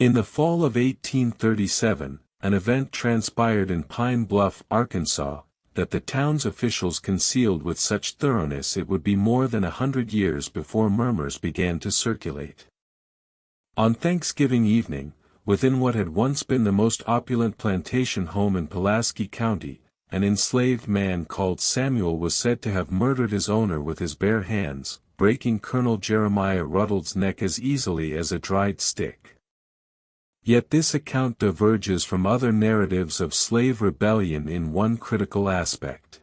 In the fall of 1837, an event transpired in Pine Bluff, Arkansas, that the town's officials concealed with such thoroughness it would be more than 100 years before murmurs began to circulate. On Thanksgiving evening, within what had once been the most opulent plantation home in Pulaski County, an enslaved man called Samuel was said to have murdered his owner with his bare hands, breaking Colonel Jeremiah Ruddle's neck as easily as a dried stick. Yet this account diverges from other narratives of slave rebellion in one critical aspect.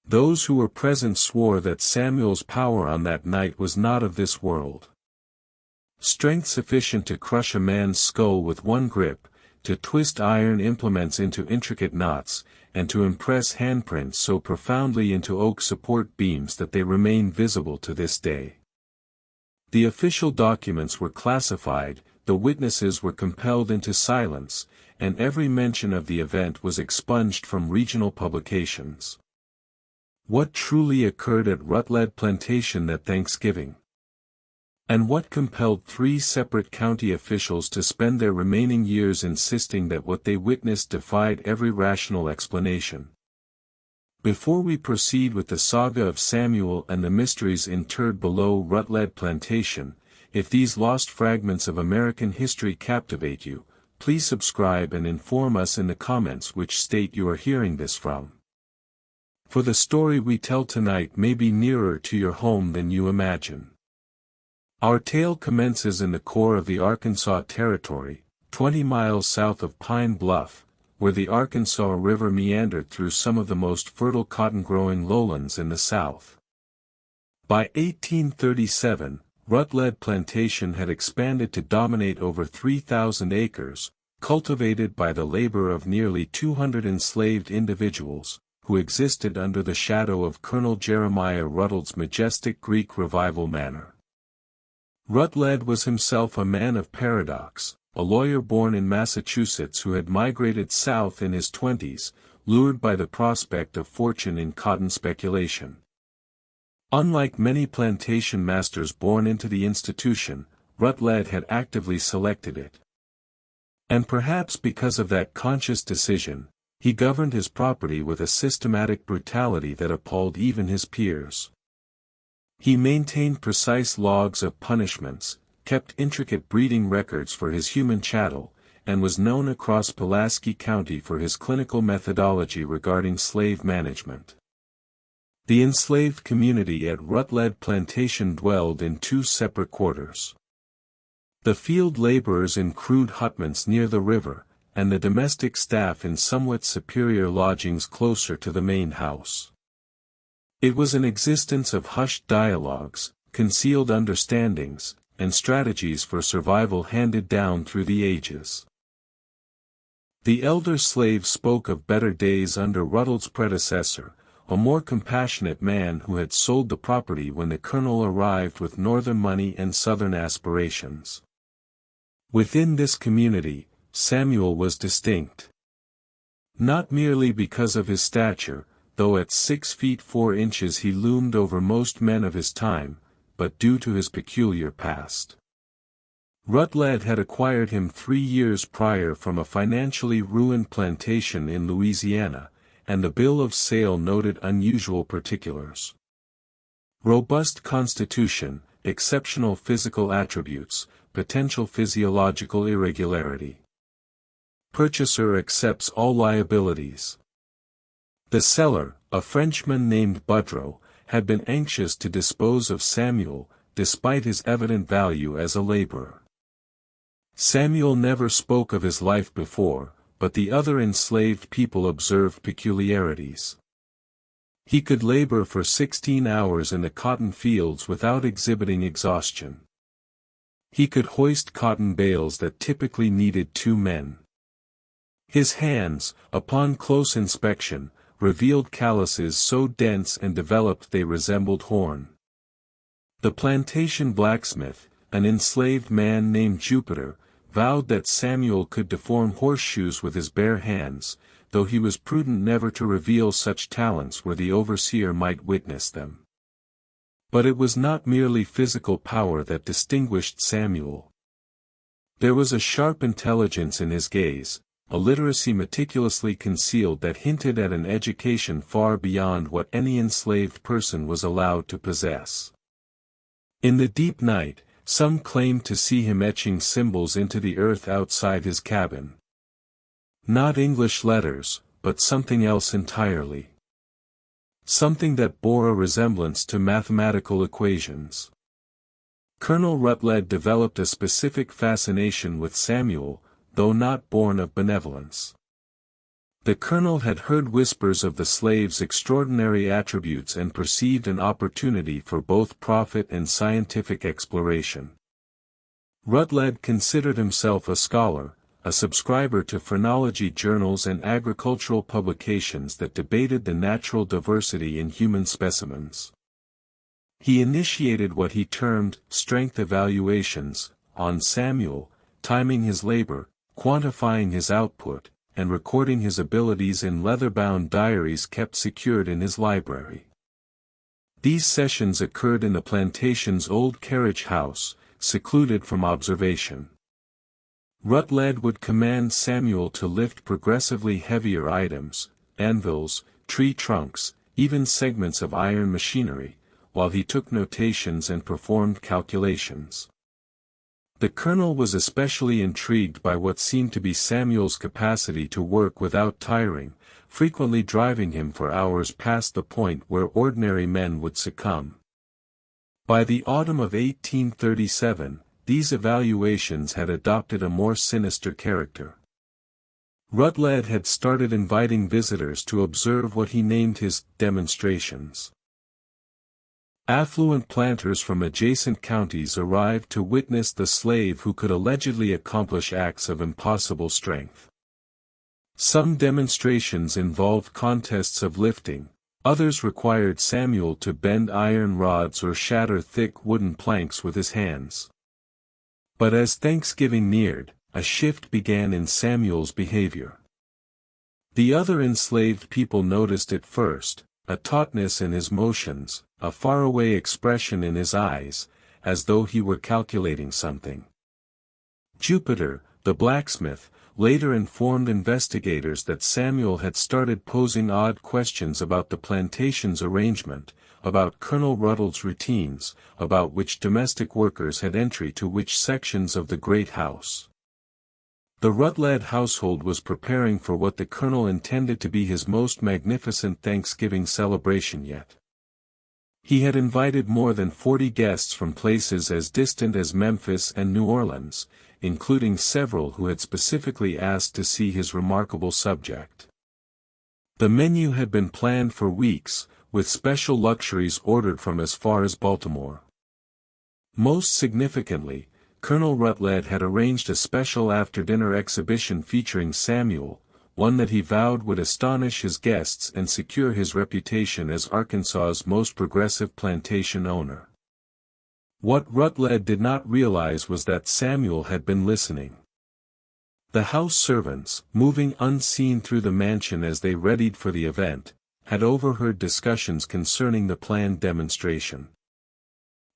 Those who were present swore that Samuel's power on that night was not of this world. Strength sufficient to crush a man's skull with one grip, to twist iron implements into intricate knots, and to impress handprints so profoundly into oak support beams that they remain visible to this day. The official documents were classified, the witnesses were compelled into silence, and every mention of the event was expunged from regional publications. What truly occurred at Rutledge Plantation that Thanksgiving? And what compelled 3 separate county officials to spend their remaining years insisting that what they witnessed defied every rational explanation? Before we proceed with the saga of Samuel and the mysteries interred below Rutledge Plantation, if these lost fragments of American history captivate you, please subscribe and inform us in the comments which state you are hearing this from. For the story we tell tonight may be nearer to your home than you imagine. Our tale commences in the core of the Arkansas Territory, 20 miles south of Pine Bluff, where the Arkansas River meandered through some of the most fertile cotton-growing lowlands in the South. By 1837, Rutledge Plantation had expanded to dominate over 3,000 acres, cultivated by the labor of nearly 200 enslaved individuals, who existed under the shadow of Colonel Jeremiah Ruddle's majestic Greek Revival manor. Rutledge was himself a man of paradox, a lawyer born in Massachusetts who had migrated south in his 20s, lured by the prospect of fortune in cotton speculation. Unlike many plantation masters born into the institution, Rutledge had actively selected it. And perhaps because of that conscious decision, he governed his property with a systematic brutality that appalled even his peers. He maintained precise logs of punishments, kept intricate breeding records for his human chattel, and was known across Pulaski County for his clinical methodology regarding slave management. The enslaved community at Rutledge Plantation dwelled in 2 separate quarters. The field laborers in crude hutments near the river, and the domestic staff in somewhat superior lodgings closer to the main house. It was an existence of hushed dialogues, concealed understandings, and strategies for survival handed down through the ages. The elder slave spoke of better days under Ruddle's predecessor, a more compassionate man who had sold the property when the colonel arrived with northern money and southern aspirations. Within this community, Samuel was distinct. Not merely because of his stature, though at 6 feet 4 inches he loomed over most men of his time, but due to his peculiar past. Rutledge had acquired him 3 years prior from a financially ruined plantation in Louisiana, and the bill of sale noted unusual particulars. Robust constitution, exceptional physical attributes, potential physiological irregularity. Purchaser accepts all liabilities. The seller, a Frenchman named Boudreau, had been anxious to dispose of Samuel, despite his evident value as a laborer. Samuel never spoke of his life before, but the other enslaved people observed peculiarities. He could labor for 16 hours in the cotton fields without exhibiting exhaustion. He could hoist cotton bales that typically needed 2 men. His hands, upon close inspection, revealed calluses so dense and developed they resembled horn. The plantation blacksmith, an enslaved man named Jupiter, vowed that Samuel could deform horseshoes with his bare hands, though he was prudent never to reveal such talents where the overseer might witness them. But it was not merely physical power that distinguished Samuel. There was a sharp intelligence in his gaze, a literacy meticulously concealed that hinted at an education far beyond what any enslaved person was allowed to possess. In the deep night, some claimed to see him etching symbols into the earth outside his cabin. Not English letters, but something else entirely. Something that bore a resemblance to mathematical equations. Colonel Rutledge developed a specific fascination with Samuel, though not born of benevolence. The colonel had heard whispers of the slave's extraordinary attributes and perceived an opportunity for both profit and scientific exploration. Rutledge considered himself a scholar, a subscriber to phrenology journals and agricultural publications that debated the natural diversity in human specimens. He initiated what he termed strength evaluations on Samuel, timing his labor, quantifying his output, and recording his abilities in leather-bound diaries kept secured in his library. These sessions occurred in the plantation's old carriage house, secluded from observation. Rutledge would command Samuel to lift progressively heavier items, anvils, tree trunks, even segments of iron machinery, while he took notations and performed calculations. The colonel was especially intrigued by what seemed to be Samuel's capacity to work without tiring, frequently driving him for hours past the point where ordinary men would succumb. By the autumn of 1837, these evaluations had adopted a more sinister character. Rutledge had started inviting visitors to observe what he named his demonstrations. Affluent planters from adjacent counties arrived to witness the slave who could allegedly accomplish acts of impossible strength. Some demonstrations involved contests of lifting, others required Samuel to bend iron rods or shatter thick wooden planks with his hands. But as Thanksgiving neared, a shift began in Samuel's behavior. The other enslaved people noticed it first, a tautness in his motions, a faraway expression in his eyes, as though he were calculating something. Jupiter, the blacksmith, later informed investigators that Samuel had started posing odd questions about the plantation's arrangement, about Colonel Rutledge's routines, about which domestic workers had entry to which sections of the great house. The Rutledge household was preparing for what the colonel intended to be his most magnificent Thanksgiving celebration yet. He had invited more than 40 guests from places as distant as Memphis and New Orleans, including several who had specifically asked to see his remarkable subject. The menu had been planned for weeks, with special luxuries ordered from as far as Baltimore. Most significantly, Colonel Rutledge had arranged a special after-dinner exhibition featuring Samuel, one that he vowed would astonish his guests and secure his reputation as Arkansas's most progressive plantation owner. What Rutledge did not realize was that Samuel had been listening. The house servants, moving unseen through the mansion as they readied for the event, had overheard discussions concerning the planned demonstration.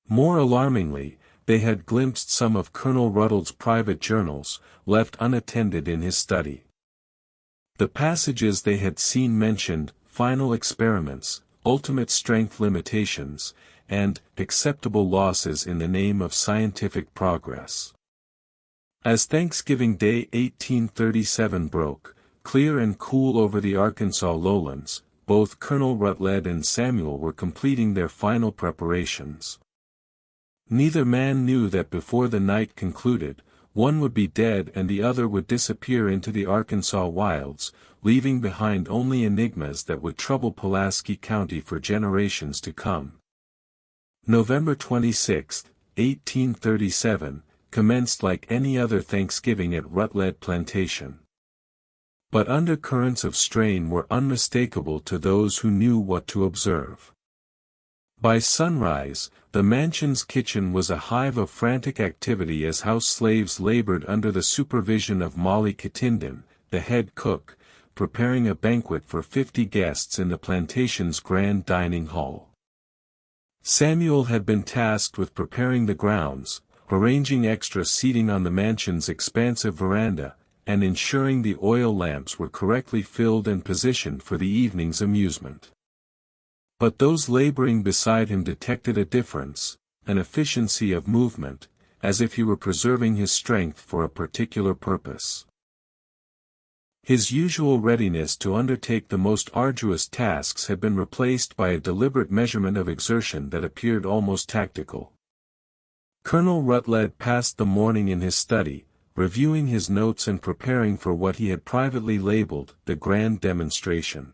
More alarmingly, they had glimpsed some of Colonel Rutledge's private journals, left unattended in his study. The passages they had seen mentioned final experiments, ultimate strength limitations, and acceptable losses in the name of scientific progress. As Thanksgiving Day 1837 broke, clear and cool over the Arkansas lowlands, both Colonel Rutledge and Samuel were completing their final preparations. Neither man knew that before the night concluded, one would be dead and the other would disappear into the Arkansas wilds, leaving behind only enigmas that would trouble Pulaski County for generations to come. November 26, 1837, commenced like any other Thanksgiving at Rutledge Plantation. But undercurrents of strain were unmistakable to those who knew what to observe. By sunrise, the mansion's kitchen was a hive of frantic activity as house slaves labored under the supervision of Molly Chittenden, the head cook, preparing a banquet for 50 guests in the plantation's grand dining hall. Samuel had been tasked with preparing the grounds, arranging extra seating on the mansion's expansive veranda, and ensuring the oil lamps were correctly filled and positioned for the evening's amusement. But those laboring beside him detected a difference, an efficiency of movement, as if he were preserving his strength for a particular purpose. His usual readiness to undertake the most arduous tasks had been replaced by a deliberate measurement of exertion that appeared almost tactical. Colonel Rutledge passed the morning in his study, reviewing his notes and preparing for what he had privately labeled the grand demonstration.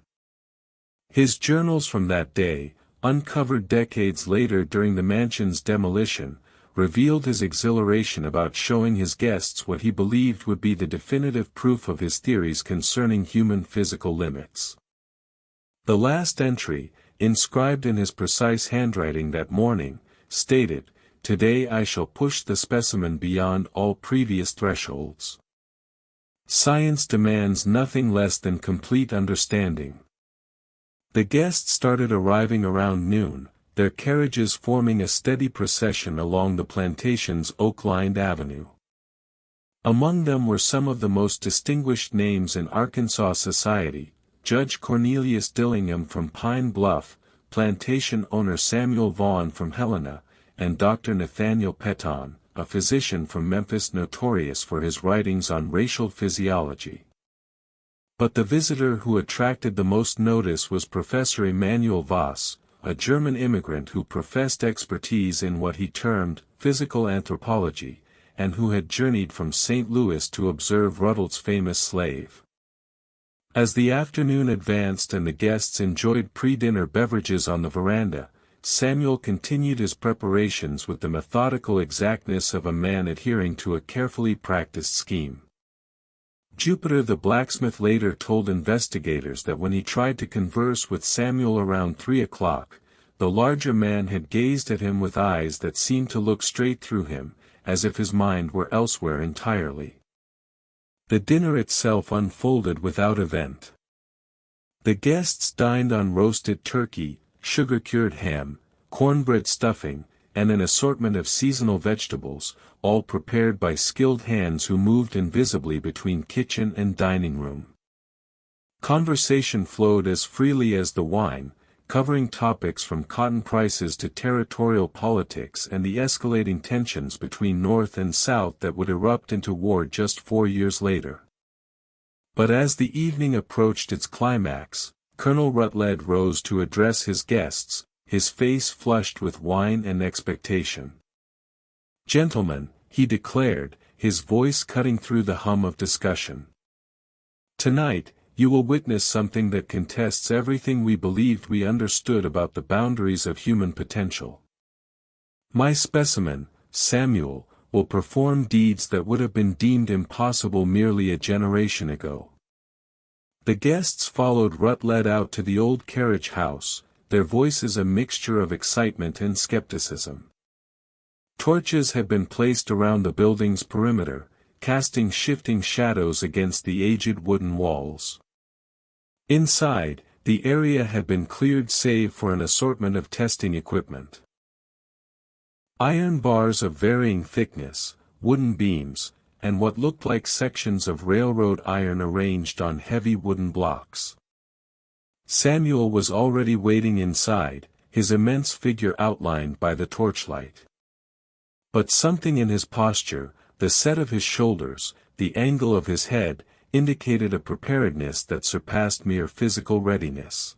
His journals from that day, uncovered decades later during the mansion's demolition, revealed his exhilaration about showing his guests what he believed would be the definitive proof of his theories concerning human physical limits. The last entry, inscribed in his precise handwriting that morning, stated, "Today I shall push the specimen beyond all previous thresholds. Science demands nothing less than complete understanding." The guests started arriving around noon, their carriages forming a steady procession along the plantation's oak-lined avenue. Among them were some of the most distinguished names in Arkansas society: Judge Cornelius Dillingham from Pine Bluff, plantation owner Samuel Vaughn from Helena, and Dr. Nathaniel Peton, a physician from Memphis notorious for his writings on racial physiology. But the visitor who attracted the most notice was Professor Emanuel Voss, a German immigrant who professed expertise in what he termed physical anthropology, and who had journeyed from St. Louis to observe Rutledge's famous slave. As the afternoon advanced and the guests enjoyed pre-dinner beverages on the veranda, Samuel continued his preparations with the methodical exactness of a man adhering to a carefully practiced scheme. Jupiter the blacksmith later told investigators that when he tried to converse with Samuel around 3 o'clock, the larger man had gazed at him with eyes that seemed to look straight through him, as if his mind were elsewhere entirely. The dinner itself unfolded without event. The guests dined on roasted turkey, sugar-cured ham, cornbread stuffing, and an assortment of seasonal vegetables, all prepared by skilled hands who moved invisibly between kitchen and dining room. Conversation flowed as freely as the wine, covering topics from cotton prices to territorial politics and the escalating tensions between North and South that would erupt into war just 4 years later. But as the evening approached its climax, Colonel Rutledge rose to address his guests, his face flushed with wine and expectation. "Gentlemen," he declared, his voice cutting through the hum of discussion. "Tonight, you will witness something that contests everything we believed we understood about the boundaries of human potential. My specimen, Samuel, will perform deeds that would have been deemed impossible merely a generation ago." The guests followed Rutledge out to the old carriage house, their voices a mixture of excitement and skepticism. Torches had been placed around the building's perimeter, casting shifting shadows against the aged wooden walls. Inside, the area had been cleared save for an assortment of testing equipment. Iron bars of varying thickness, wooden beams, and what looked like sections of railroad iron arranged on heavy wooden blocks. Samuel was already waiting inside, his immense figure outlined by the torchlight. But something in his posture, the set of his shoulders, the angle of his head, indicated a preparedness that surpassed mere physical readiness.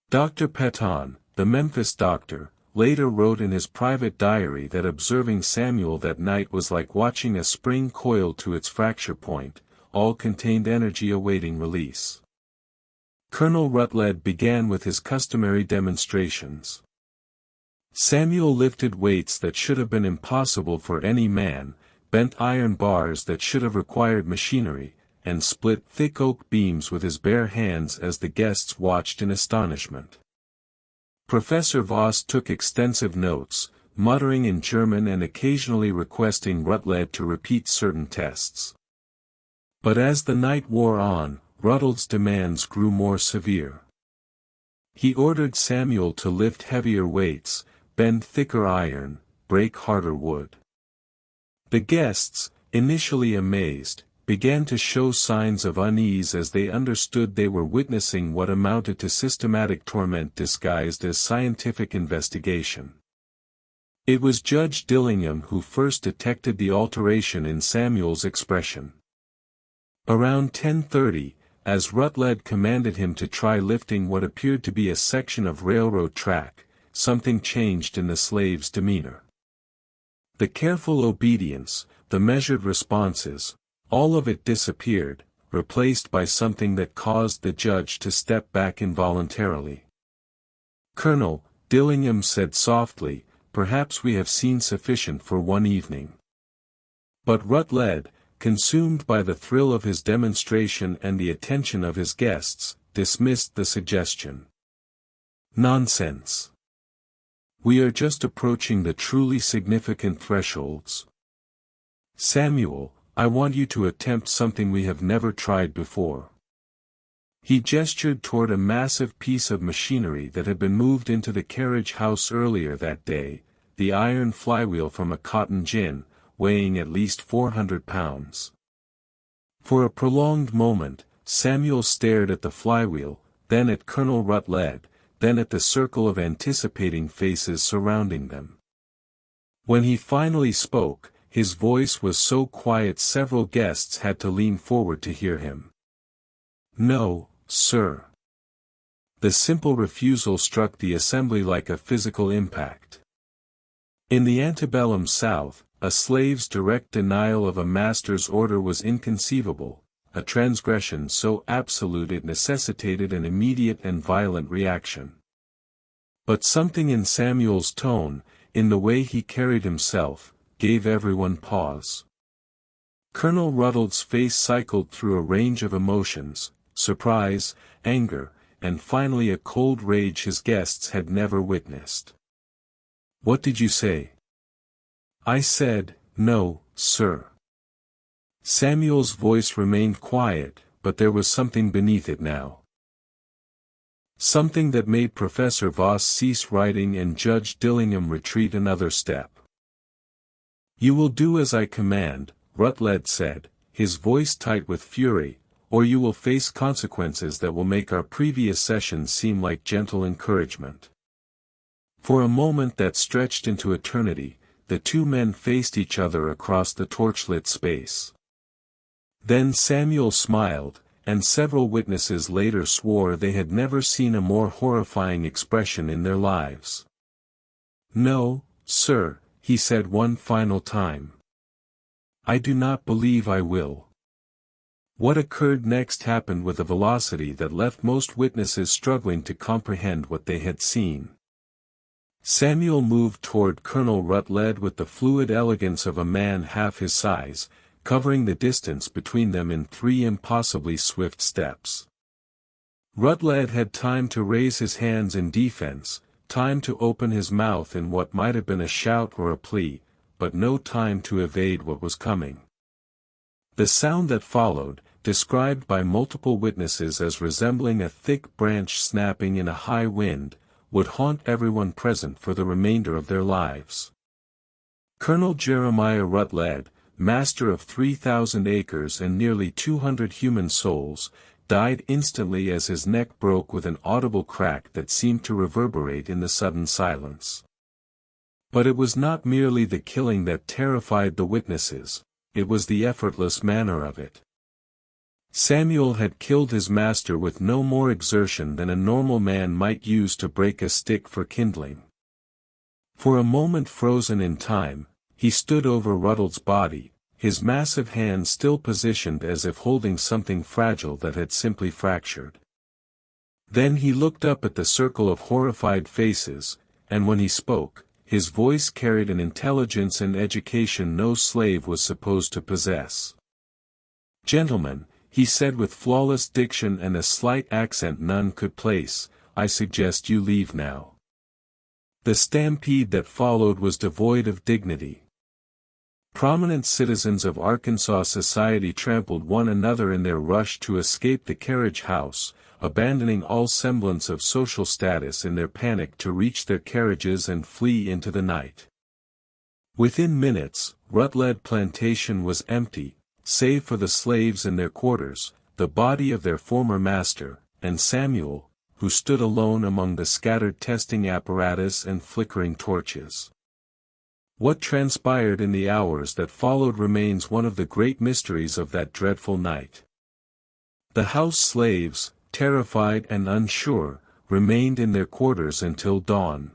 Dr. Peton, the Memphis doctor, later wrote in his private diary that observing Samuel that night was like watching a spring coiled to its fracture point, all contained energy awaiting release. Colonel Rutledge began with his customary demonstrations. Samuel lifted weights that should have been impossible for any man, bent iron bars that should have required machinery, and split thick oak beams with his bare hands as the guests watched in astonishment. Professor Voss took extensive notes, muttering in German and occasionally requesting Rutledge to repeat certain tests. But as the night wore on, Rutledge's demands grew more severe. He ordered Samuel to lift heavier weights, bend thicker iron, break harder wood. The guests, initially amazed, began to show signs of unease as they understood they were witnessing what amounted to systematic torment disguised as scientific investigation. It was Judge Dillingham who first detected the alteration in Samuel's expression. Around 10:30, as Rutledge commanded him to try lifting what appeared to be a section of railroad track, something changed in the slave's demeanor. The careful obedience, the measured responses, all of it disappeared, replaced by something that caused the judge to step back involuntarily. "Colonel," Dillingham said softly, "perhaps we have seen sufficient for one evening." But Rutledge, consumed by the thrill of his demonstration and the attention of his guests, dismissed the suggestion. "Nonsense. We are just approaching the truly significant thresholds. Samuel, I want you to attempt something we have never tried before." He gestured toward a massive piece of machinery that had been moved into the carriage house earlier that day, the iron flywheel from a cotton gin, weighing at least 400 pounds. For a prolonged moment, Samuel stared at the flywheel, then at Colonel Rutledge, then at the circle of anticipating faces surrounding them. When he finally spoke, his voice was so quiet several guests had to lean forward to hear him. "No, sir." The simple refusal struck the assembly like a physical impact. In the antebellum South, a slave's direct denial of a master's order was inconceivable, a transgression so absolute it necessitated an immediate and violent reaction. But something in Samuel's tone, in the way he carried himself, gave everyone pause. Colonel Rutledge's face cycled through a range of emotions, surprise, anger, and finally a cold rage his guests had never witnessed. "What did you say?" "I said, no, sir." Samuel's voice remained quiet, but there was something beneath it now. Something that made Professor Voss cease writing and Judge Dillingham retreat another step. "You will do as I command," Rutledge said, his voice tight with fury, "or you will face consequences that will make our previous session seem like gentle encouragement." For a moment that stretched into eternity, the two men faced each other across the torchlit space. Then Samuel smiled, and several witnesses later swore they had never seen a more horrifying expression in their lives. "No, sir," he said one final time. "I do not believe I will." What occurred next happened with a velocity that left most witnesses struggling to comprehend what they had seen. Samuel moved toward Colonel Rutledge with the fluid elegance of a man half his size, covering the distance between them in 3 impossibly swift steps. Rutledge had time to raise his hands in defense, time to open his mouth in what might have been a shout or a plea, but no time to evade what was coming. The sound that followed, described by multiple witnesses as resembling a thick branch snapping in a high wind, would haunt everyone present for the remainder of their lives. Colonel Jeremiah Rutledge, master of 3,000 acres and nearly 200 human souls, died instantly as his neck broke with an audible crack that seemed to reverberate in the sudden silence. But it was not merely the killing that terrified the witnesses, it was the effortless manner of it. Samuel had killed his master with no more exertion than a normal man might use to break a stick for kindling. For a moment frozen in time, he stood over Rutledge's body, his massive hand still positioned as if holding something fragile that had simply fractured. Then he looked up at the circle of horrified faces, and when he spoke, his voice carried an intelligence and education no slave was supposed to possess. "Gentlemen," he said with flawless diction and a slight accent none could place, "I suggest you leave now." The stampede that followed was devoid of dignity. Prominent citizens of Arkansas society trampled one another in their rush to escape the carriage house, abandoning all semblance of social status in their panic to reach their carriages and flee into the night. Within minutes, Rutland plantation was empty, save for the slaves in their quarters, the body of their former master, and Samuel, who stood alone among the scattered testing apparatus and flickering torches. What transpired in the hours that followed remains one of the great mysteries of that dreadful night. The house slaves, terrified and unsure, remained in their quarters until dawn.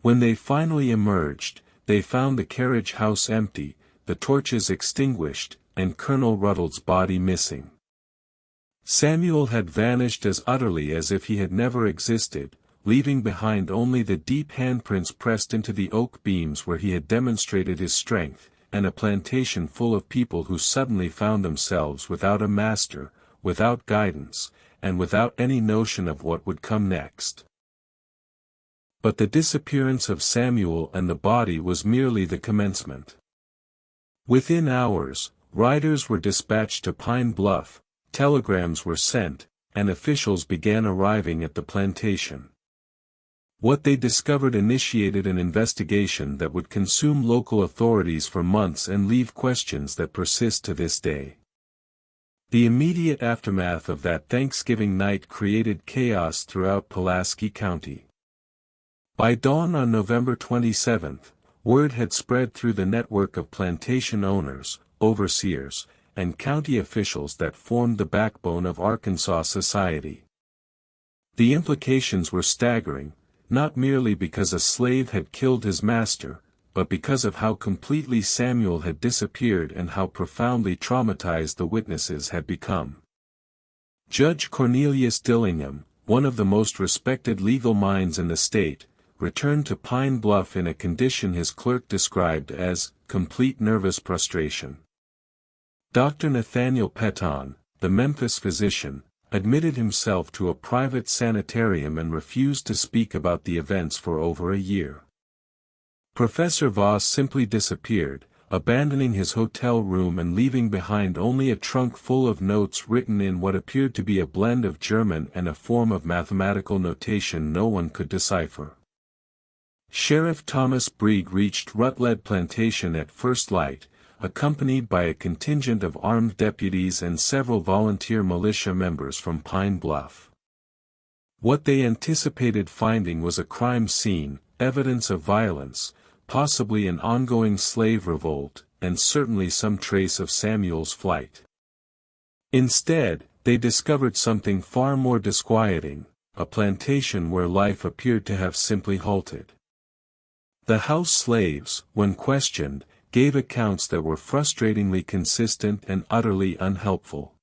When they finally emerged, they found the carriage house empty, the torches extinguished, and Colonel Ruddle's body missing. Samuel had vanished as utterly as if he had never existed, leaving behind only the deep handprints pressed into the oak beams where he had demonstrated his strength, and a plantation full of people who suddenly found themselves without a master, without guidance, and without any notion of what would come next. But the disappearance of Samuel and the body was merely the commencement. Within hours, riders were dispatched to Pine Bluff, telegrams were sent, and officials began arriving at the plantation. What they discovered initiated an investigation that would consume local authorities for months and leave questions that persist to this day. The immediate aftermath of that Thanksgiving night created chaos throughout Pulaski County. By dawn on November 27, word had spread through the network of plantation owners, overseers, and county officials that formed the backbone of Arkansas society. The implications were staggering, not merely because a slave had killed his master, but because of how completely Samuel had disappeared and how profoundly traumatized the witnesses had become. Judge Cornelius Dillingham, one of the most respected legal minds in the state, returned to Pine Bluff in a condition his clerk described as complete nervous prostration. Dr. Nathaniel Peton, the Memphis physician, admitted himself to a private sanitarium and refused to speak about the events for over a year. Professor Voss simply disappeared, abandoning his hotel room and leaving behind only a trunk full of notes written in what appeared to be a blend of German and a form of mathematical notation no one could decipher. Sheriff Thomas Brieg reached Rutland Plantation at first light, accompanied by a contingent of armed deputies and several volunteer militia members from Pine Bluff. What they anticipated finding was a crime scene, evidence of violence, possibly an ongoing slave revolt, and certainly some trace of Samuel's flight. Instead, they discovered something far more disquieting, a plantation where life appeared to have simply halted. The house slaves, when questioned, gave accounts that were frustratingly consistent and utterly unhelpful.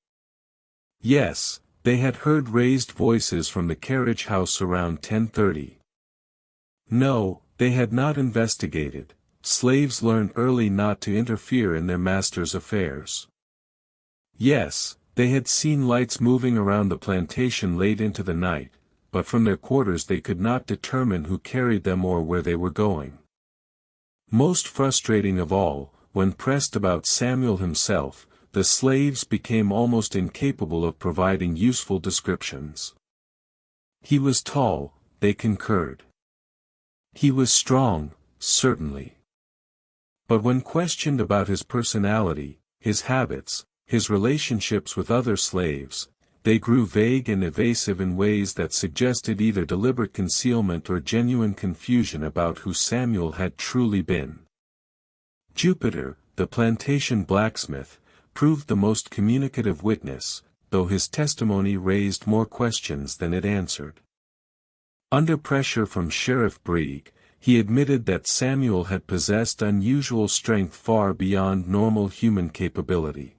Yes, they had heard raised voices from the carriage house around 10:30. No, they had not investigated. Slaves learned early not to interfere in their master's affairs. Yes, they had seen lights moving around the plantation late into the night, but from their quarters they could not determine who carried them or where they were going. Most frustrating of all, when pressed about Samuel himself, the slaves became almost incapable of providing useful descriptions. He was tall, they concurred. He was strong, certainly. But when questioned about his personality, his habits, his relationships with other slaves, they grew vague and evasive in ways that suggested either deliberate concealment or genuine confusion about who Samuel had truly been. Jupiter, the plantation blacksmith, proved the most communicative witness, though his testimony raised more questions than it answered. Under pressure from Sheriff Brieg, he admitted that Samuel had possessed unusual strength far beyond normal human capability.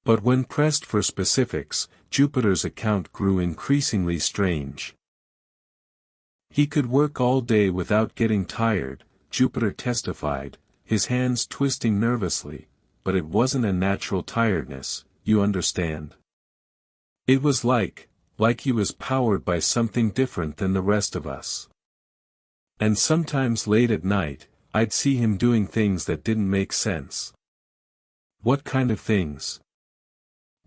But when pressed for specifics, Jupiter's account grew increasingly strange. He could work all day without getting tired, Jupiter testified, his hands twisting nervously, but it wasn't a natural tiredness, you understand. It was like he was powered by something different than the rest of us. And sometimes late at night, I'd see him doing things that didn't make sense. What kind of things?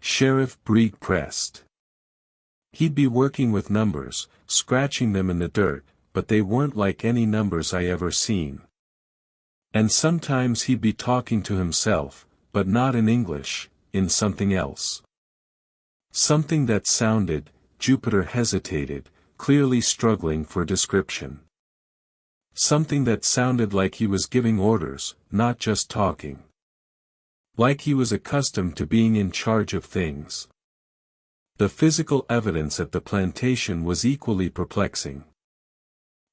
Sheriff Brieg pressed. He'd be working with numbers, scratching them in the dirt, but they weren't like any numbers I ever seen. And sometimes he'd be talking to himself, but not in English, in something else. Something that sounded, Jupiter hesitated, clearly struggling for description. Something that sounded like he was giving orders, not just talking. Like he was accustomed to being in charge of things. The physical evidence at the plantation was equally perplexing.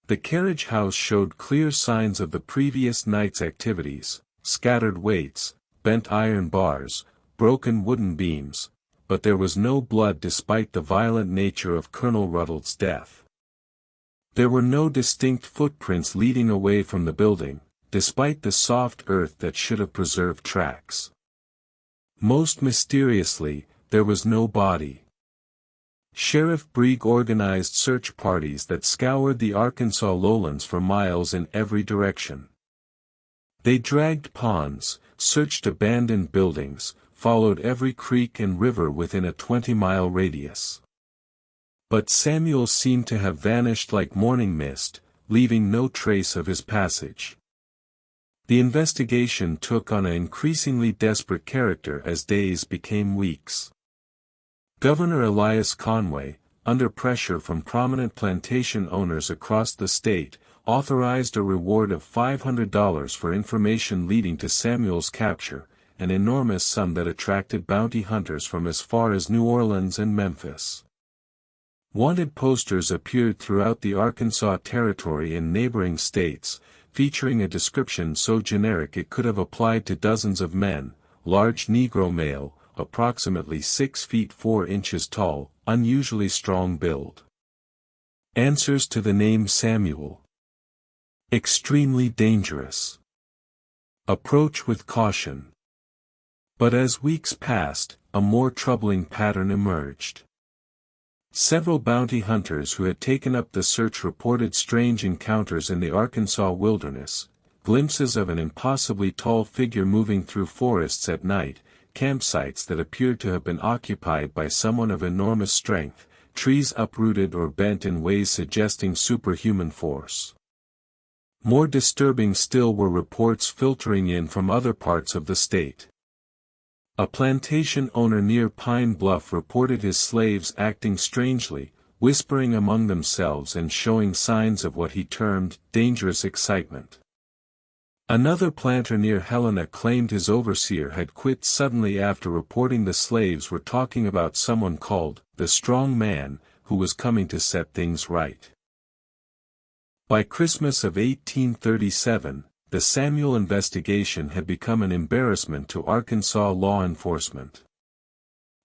The carriage house showed clear signs of the previous night's activities, scattered weights, bent iron bars, broken wooden beams, but there was no blood despite the violent nature of Colonel Ruddle's death. There were no distinct footprints leading away from the building, despite the soft earth that should have preserved tracks. Most mysteriously, there was no body. Sheriff Brieg organized search parties that scoured the Arkansas lowlands for miles in every direction. They dragged ponds, searched abandoned buildings, followed every creek and river within a 20-mile radius. But Samuel seemed to have vanished like morning mist, leaving no trace of his passage. The investigation took on an increasingly desperate character as days became weeks. Governor Elias Conway, under pressure from prominent plantation owners across the state, authorized a reward of $500 for information leading to Samuel's capture, an enormous sum that attracted bounty hunters from as far as New Orleans and Memphis. Wanted posters appeared throughout the Arkansas Territory and neighboring states, featuring a description so generic it could have applied to dozens of men: large Negro male, approximately 6 feet 4 inches tall, unusually strong build. Answers to the name Samuel. Extremely dangerous. Approach with caution. But as weeks passed, a more troubling pattern emerged. Several bounty hunters who had taken up the search reported strange encounters in the Arkansas wilderness, glimpses of an impossibly tall figure moving through forests at night, campsites that appeared to have been occupied by someone of enormous strength, trees uprooted or bent in ways suggesting superhuman force. More disturbing still were reports filtering in from other parts of the state. A plantation owner near Pine Bluff reported his slaves acting strangely, whispering among themselves and showing signs of what he termed dangerous excitement. Another planter near Helena claimed his overseer had quit suddenly after reporting the slaves were talking about someone called the Strong Man, who was coming to set things right. By Christmas of 1837, the Samuel investigation had become an embarrassment to Arkansas law enforcement.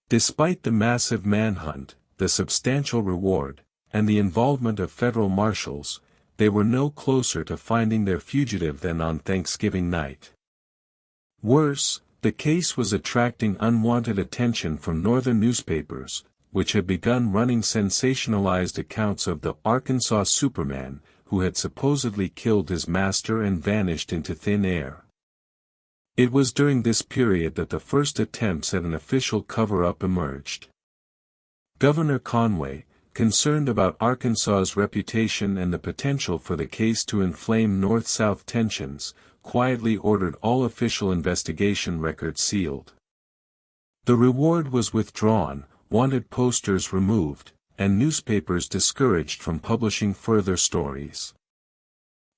Despite the massive manhunt, the substantial reward, and the involvement of federal marshals, they were no closer to finding their fugitive than on Thanksgiving night. Worse, the case was attracting unwanted attention from northern newspapers, which had begun running sensationalized accounts of the Arkansas Superman, who had supposedly killed his master and vanished into thin air. It was during this period that the first attempts at an official cover-up emerged. Governor Conway, concerned about Arkansas's reputation and the potential for the case to inflame North-South tensions, quietly ordered all official investigation records sealed. The reward was withdrawn, wanted posters removed, and newspapers discouraged from publishing further stories.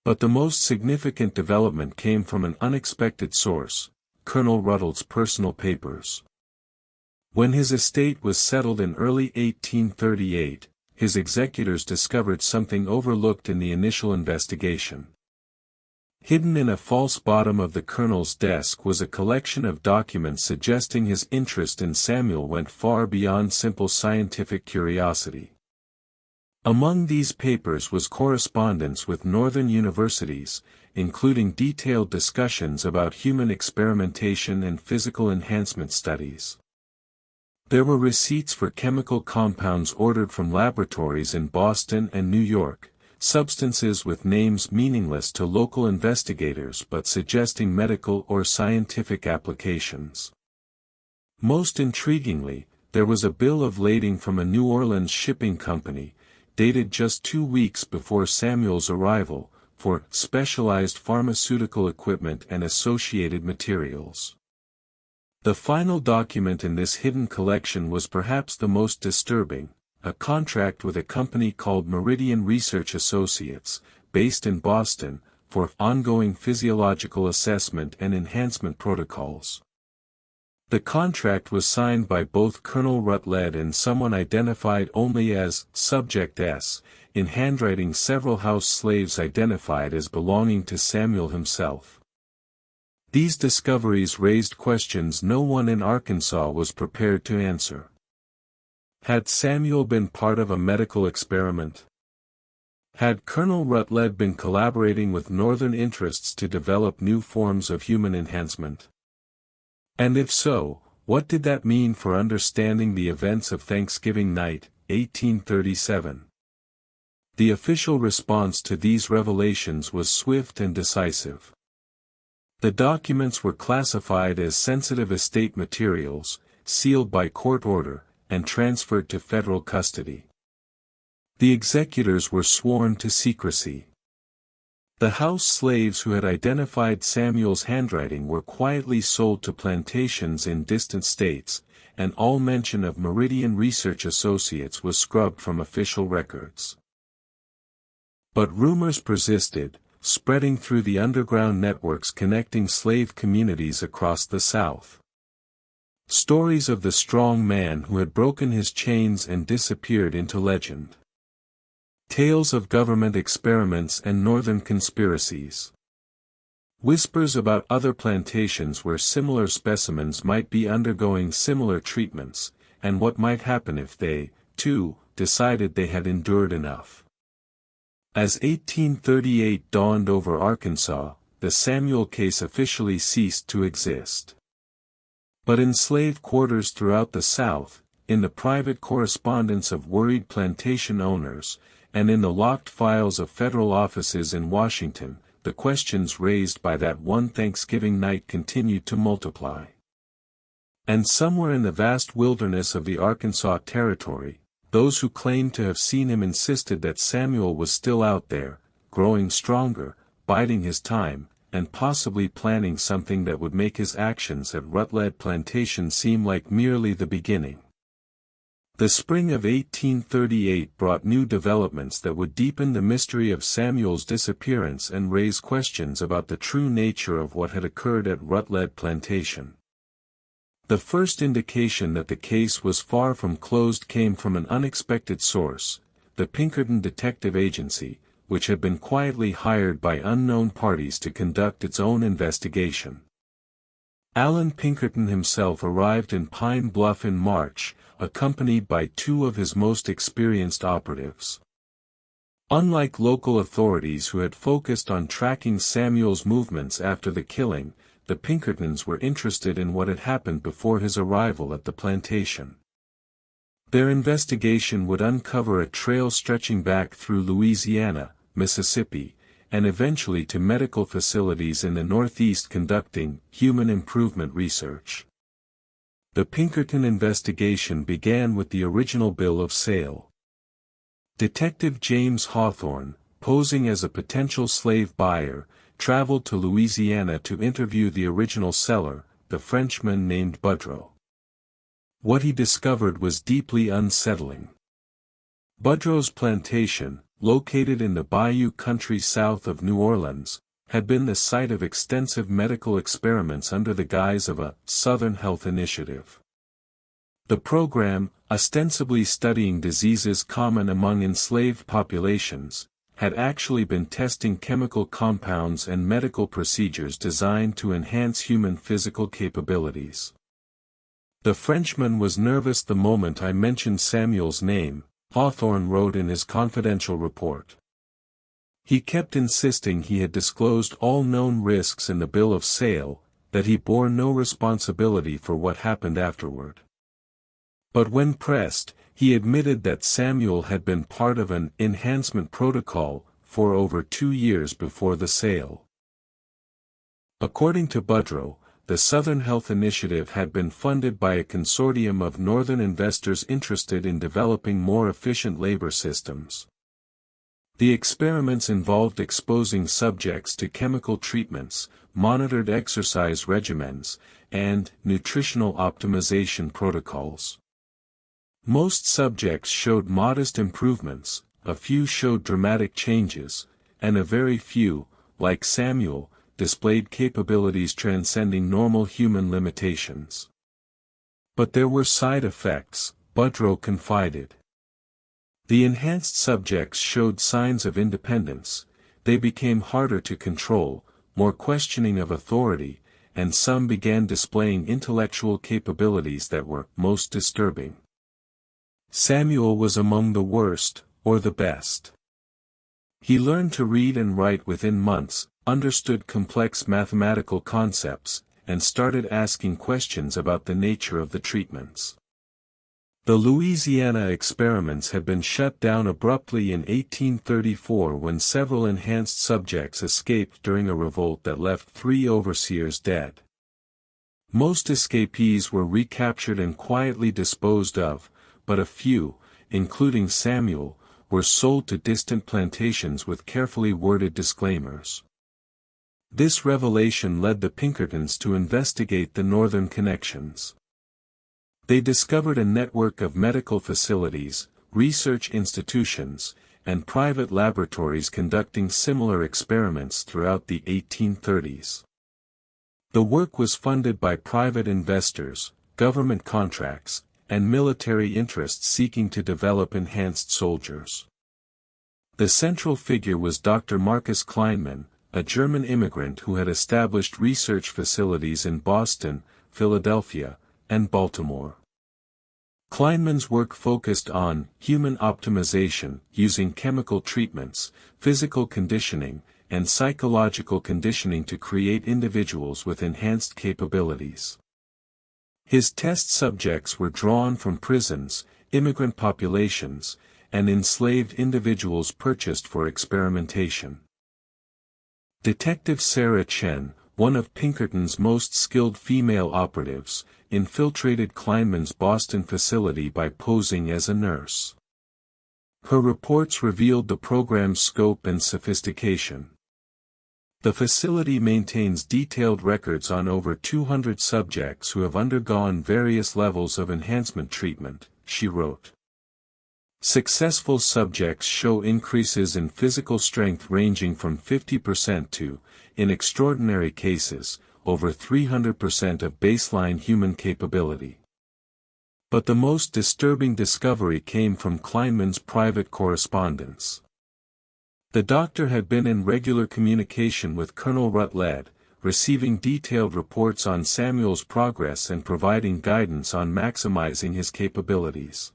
But the most significant development came from an unexpected source: Colonel Ruddle's personal papers. When his estate was settled in early 1838, his executors discovered something overlooked in the initial investigation. Hidden in a false bottom of the colonel's desk was a collection of documents suggesting his interest in Samuel went far beyond simple scientific curiosity. Among these papers was correspondence with northern universities, including detailed discussions about human experimentation and physical enhancement studies. There were receipts for chemical compounds ordered from laboratories in Boston and New York, substances with names meaningless to local investigators but suggesting medical or scientific applications. Most intriguingly, there was a bill of lading from a New Orleans shipping company, dated just 2 weeks before Samuel's arrival, for specialized pharmaceutical equipment and associated materials. The final document in this hidden collection was perhaps the most disturbing, a contract with a company called Meridian Research Associates, based in Boston, for ongoing physiological assessment and enhancement protocols. The contract was signed by both Colonel Rutledge and someone identified only as Subject S, in handwriting several house slaves identified as belonging to Samuel himself. These discoveries raised questions no one in Arkansas was prepared to answer. Had Samuel been part of a medical experiment? Had Colonel Rutledge been collaborating with Northern interests to develop new forms of human enhancement? And if so, what did that mean for understanding the events of Thanksgiving night, 1837? The official response to these revelations was swift and decisive. The documents were classified as sensitive estate materials, sealed by court order, and transferred to federal custody. The executors were sworn to secrecy. The house slaves who had identified Samuel's handwriting were quietly sold to plantations in distant states, and all mention of Meridian Research Associates was scrubbed from official records. But rumors persisted, spreading through the underground networks connecting slave communities across the South. Stories of the strong man who had broken his chains and disappeared into legend. Tales of government experiments and Northern conspiracies. Whispers about other plantations where similar specimens might be undergoing similar treatments, and what might happen if they, too, decided they had endured enough. As 1838 dawned over Arkansas, the Samuel case officially ceased to exist. But in slave quarters throughout the South, in the private correspondence of worried plantation owners, and in the locked files of federal offices in Washington, the questions raised by that one Thanksgiving night continued to multiply. And somewhere in the vast wilderness of the Arkansas Territory, those who claimed to have seen him insisted that Samuel was still out there, growing stronger, biding his time, and possibly planning something that would make his actions at Rutledge Plantation seem like merely the beginning. The spring of 1838 brought new developments that would deepen the mystery of Samuel's disappearance and raise questions about the true nature of what had occurred at Rutledge Plantation. The first indication that the case was far from closed came from an unexpected source, the Pinkerton Detective Agency, which had been quietly hired by unknown parties to conduct its own investigation. Allen Pinkerton himself arrived in Pine Bluff in March, accompanied by two of his most experienced operatives. Unlike local authorities who had focused on tracking Samuel's movements after the killing, the Pinkertons were interested in what had happened before his arrival at the plantation. Their investigation would uncover a trail stretching back through Louisiana, Mississippi, and eventually to medical facilities in the Northeast conducting human improvement research. The Pinkerton investigation began with the original bill of sale. Detective James Hawthorne, posing as a potential slave buyer, traveled to Louisiana to interview the original seller, the Frenchman named Boudreaux. What he discovered was deeply unsettling. Boudreaux's plantation, located in the bayou country south of New Orleans, had been the site of extensive medical experiments under the guise of a Southern Health Initiative. The program, ostensibly studying diseases common among enslaved populations, had actually been testing chemical compounds and medical procedures designed to enhance human physical capabilities. The Frenchman was nervous the moment I mentioned Samuel's name, Hawthorne wrote in his confidential report. He kept insisting he had disclosed all known risks in the bill of sale, that he bore no responsibility for what happened afterward. But when pressed, he admitted that Samuel had been part of an enhancement protocol for over 2 years before the sale. According to Boudreaux, the Southern Health Initiative had been funded by a consortium of Northern investors interested in developing more efficient labor systems. The experiments involved exposing subjects to chemical treatments, monitored exercise regimens, and nutritional optimization protocols. Most subjects showed modest improvements, a few showed dramatic changes, and a very few, like Samuel, displayed capabilities transcending normal human limitations. But there were side effects, Budrow confided. The enhanced subjects showed signs of independence, they became harder to control, more questioning of authority, and some began displaying intellectual capabilities that were most disturbing. Samuel was among the worst, or the best. He learned to read and write within months, understood complex mathematical concepts, and started asking questions about the nature of the treatments. The Louisiana experiments had been shut down abruptly in 1834 when several enhanced subjects escaped during a revolt that left 3 overseers dead. Most escapees were recaptured and quietly disposed of, but a few, including Samuel, were sold to distant plantations with carefully worded disclaimers. This revelation led the Pinkertons to investigate the northern connections. They discovered a network of medical facilities, research institutions, and private laboratories conducting similar experiments throughout the 1830s. The work was funded by private investors, government contracts, and military interests seeking to develop enhanced soldiers. The central figure was Dr. Marcus Kleinman, a German immigrant who had established research facilities in Boston, Philadelphia, and Baltimore. Kleinman's work focused on human optimization using chemical treatments, physical conditioning, and psychological conditioning to create individuals with enhanced capabilities. His test subjects were drawn from prisons, immigrant populations, and enslaved individuals purchased for experimentation. Detective Sarah Chen, one of Pinkerton's most skilled female operatives, infiltrated Kleinman's Boston facility by posing as a nurse. Her reports revealed the program's scope and sophistication. The facility maintains detailed records on over 200 subjects who have undergone various levels of enhancement treatment, she wrote. Successful subjects show increases in physical strength ranging from 50% to, in extraordinary cases, over 300% of baseline human capability. But the most disturbing discovery came from Kleinman's private correspondence. The doctor had been in regular communication with Colonel Rutledge, receiving detailed reports on Samuel's progress and providing guidance on maximizing his capabilities.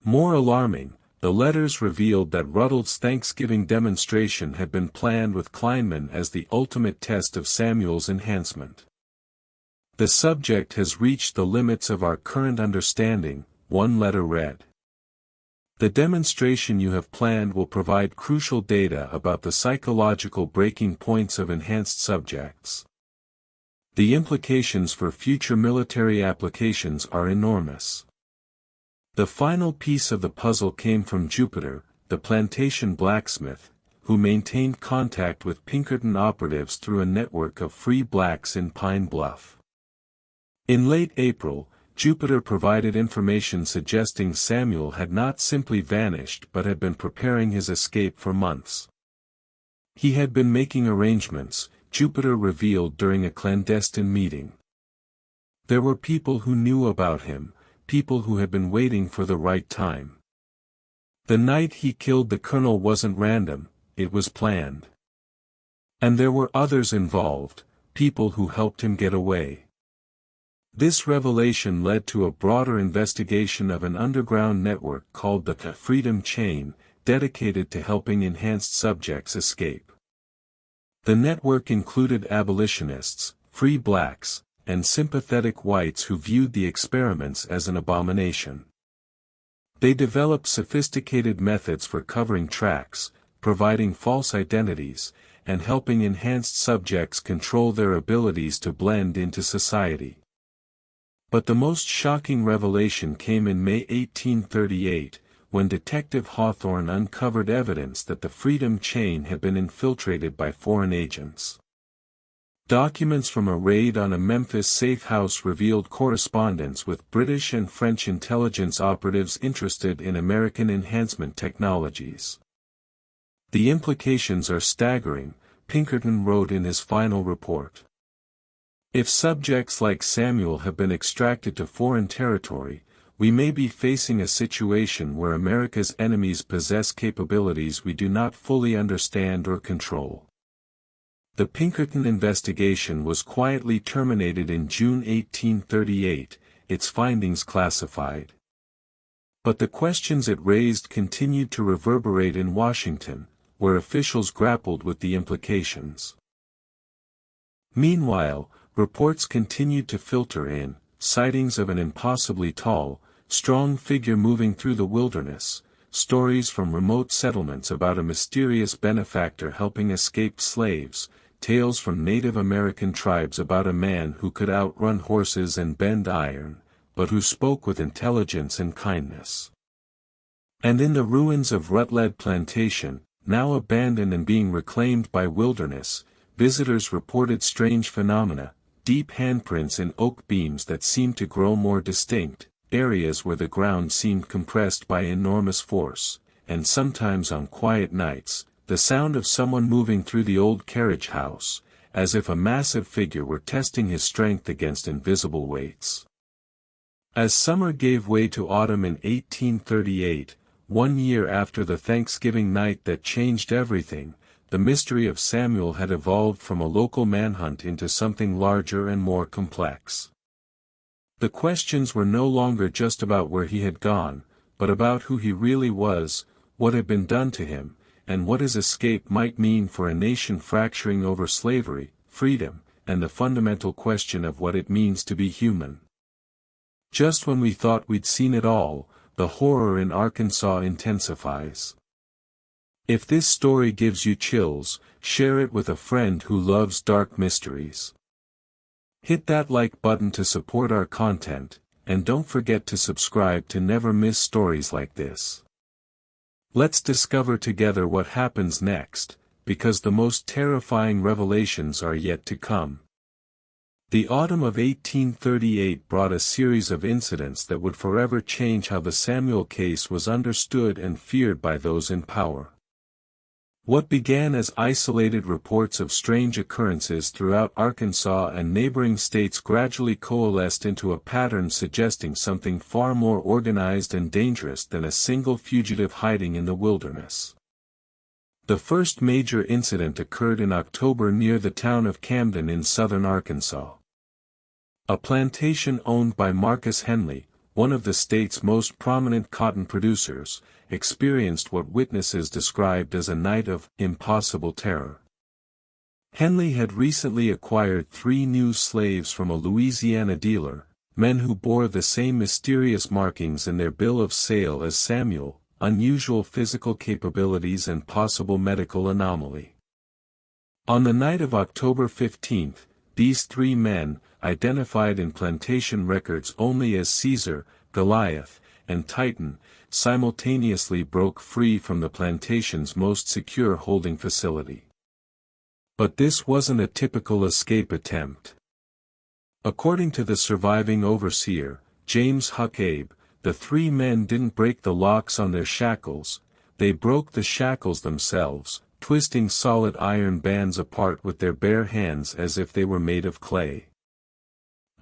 More alarming, the letters revealed that Rutledge's Thanksgiving demonstration had been planned with Kleinman as the ultimate test of Samuel's enhancement. The subject has reached the limits of our current understanding, one letter read. The demonstration you have planned will provide crucial data about the psychological breaking points of enhanced subjects. The implications for future military applications are enormous. The final piece of the puzzle came from Jupiter, the plantation blacksmith, who maintained contact with Pinkerton operatives through a network of free blacks in Pine Bluff. In late April, Jupiter provided information suggesting Samuel had not simply vanished but had been preparing his escape for months. He had been making arrangements, Jupiter revealed during a clandestine meeting. There were people who knew about him, people who had been waiting for the right time. The night he killed the colonel wasn't random, it was planned. And there were others involved, people who helped him get away. This revelation led to a broader investigation of an underground network called the Freedom Chain, dedicated to helping enhanced subjects escape. The network included abolitionists, free blacks, and sympathetic whites who viewed the experiments as an abomination. They developed sophisticated methods for covering tracks, providing false identities, and helping enhanced subjects control their abilities to blend into society. But the most shocking revelation came in May 1838, when Detective Hawthorne uncovered evidence that the Freedom Chain had been infiltrated by foreign agents. Documents from a raid on a Memphis safe house revealed correspondence with British and French intelligence operatives interested in American enhancement technologies. The implications are staggering, Pinkerton wrote in his final report. If subjects like Samuel have been extracted to foreign territory, we may be facing a situation where America's enemies possess capabilities we do not fully understand or control. The Pinkerton investigation was quietly terminated in June 1838, its findings classified. But the questions it raised continued to reverberate in Washington, where officials grappled with the implications. Meanwhile, reports continued to filter in, sightings of an impossibly tall, strong figure moving through the wilderness, stories from remote settlements about a mysterious benefactor helping escaped slaves, tales from Native American tribes about a man who could outrun horses and bend iron, but who spoke with intelligence and kindness. And in the ruins of Rutledge Plantation, now abandoned and being reclaimed by wilderness, visitors reported strange phenomena, deep handprints in oak beams that seemed to grow more distinct, areas where the ground seemed compressed by enormous force, and sometimes on quiet nights, the sound of someone moving through the old carriage house, as if a massive figure were testing his strength against invisible weights. As summer gave way to autumn in 1838, 1 year after the Thanksgiving night that changed everything, the mystery of Samuel had evolved from a local manhunt into something larger and more complex. The questions were no longer just about where he had gone, but about who he really was, what had been done to him, and what his escape might mean for a nation fracturing over slavery, freedom, and the fundamental question of what it means to be human. Just when we thought we'd seen it all, the horror in Arkansas intensifies. If this story gives you chills, share it with a friend who loves dark mysteries. Hit that like button to support our content, and don't forget to subscribe to never miss stories like this. Let's discover together what happens next, because the most terrifying revelations are yet to come. The autumn of 1838 brought a series of incidents that would forever change how the Samuel case was understood and feared by those in power. What began as isolated reports of strange occurrences throughout Arkansas and neighboring states gradually coalesced into a pattern suggesting something far more organized and dangerous than a single fugitive hiding in the wilderness. The first major incident occurred in October near the town of Camden in southern Arkansas. A plantation owned by Marcus Henley, one of the state's most prominent cotton producers, experienced what witnesses described as a night of impossible terror. Henley had recently acquired 3 new slaves from a Louisiana dealer, men who bore the same mysterious markings in their bill of sale as Samuel, unusual physical capabilities and possible medical anomaly. On the night of October 15, these 3 men, identified in plantation records only as Caesar, Goliath, and Titan, simultaneously broke free from the plantation's most secure holding facility. But this wasn't a typical escape attempt. According to the surviving overseer, James Huckabe, the 3 men didn't break the locks on their shackles, they broke the shackles themselves, twisting solid iron bands apart with their bare hands as if they were made of clay.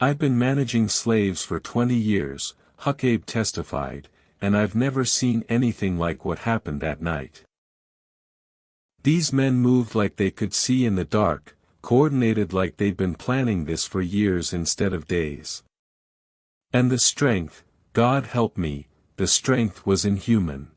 "I've been managing slaves for 20 years, Huckabe testified, and I've never seen anything like what happened that night. These men moved like they could see in the dark, coordinated like they'd been planning this for years instead of days. And the strength, God help me, the strength was inhuman.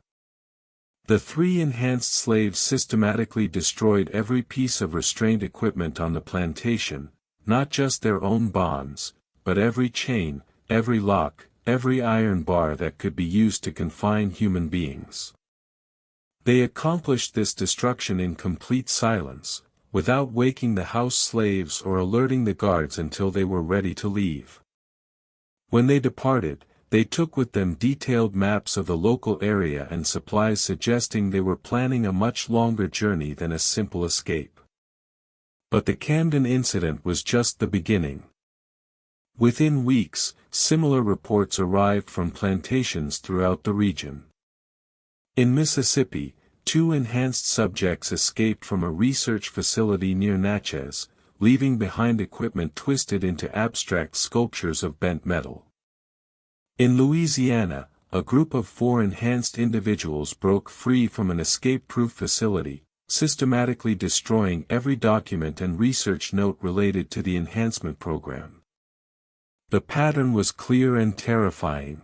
The 3 enhanced slaves systematically destroyed every piece of restraint equipment on the plantation, not just their own bonds, but every chain, every lock, every iron bar that could be used to confine human beings. They accomplished this destruction in complete silence, without waking the house slaves or alerting the guards until they were ready to leave. When they departed, They took with them detailed maps of the local area and supplies suggesting they were planning a much longer journey than a simple escape. But the Camden incident was just the beginning. Within weeks, similar reports arrived from plantations throughout the region. In Mississippi, 2 enhanced subjects escaped from a research facility near Natchez, leaving behind equipment twisted into abstract sculptures of bent metal. In Louisiana, a group of 4 enhanced individuals broke free from an escape-proof facility, systematically destroying every document and research note related to the enhancement program. The pattern was clear and terrifying.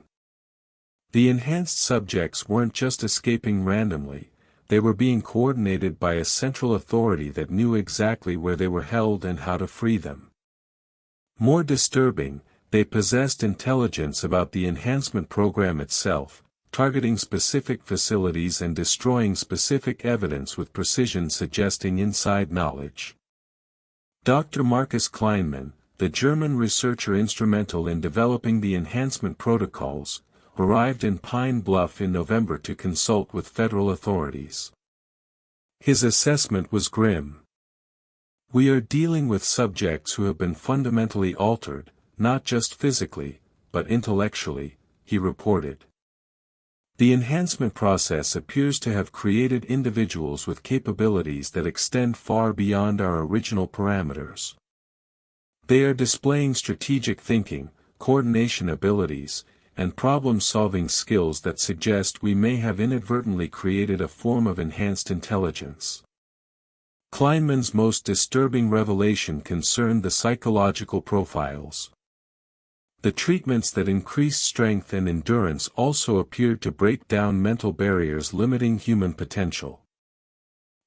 The enhanced subjects weren't just escaping randomly, they were being coordinated by a central authority that knew exactly where they were held and how to free them. More disturbing, they possessed intelligence about the enhancement program itself, targeting specific facilities and destroying specific evidence with precision suggesting inside knowledge. Dr. Marcus Kleinman, the German researcher instrumental in developing the enhancement protocols, arrived in Pine Bluff in November to consult with federal authorities. His assessment was grim. "We are dealing with subjects who have been fundamentally altered, not just physically, but intellectually," he reported. The enhancement process appears to have created individuals with capabilities that extend far beyond our original parameters. They are displaying strategic thinking, coordination abilities, and problem-solving skills that suggest we may have inadvertently created a form of enhanced intelligence. Kleinman's most disturbing revelation concerned the psychological profiles. The treatments that increased strength and endurance also appeared to break down mental barriers limiting human potential.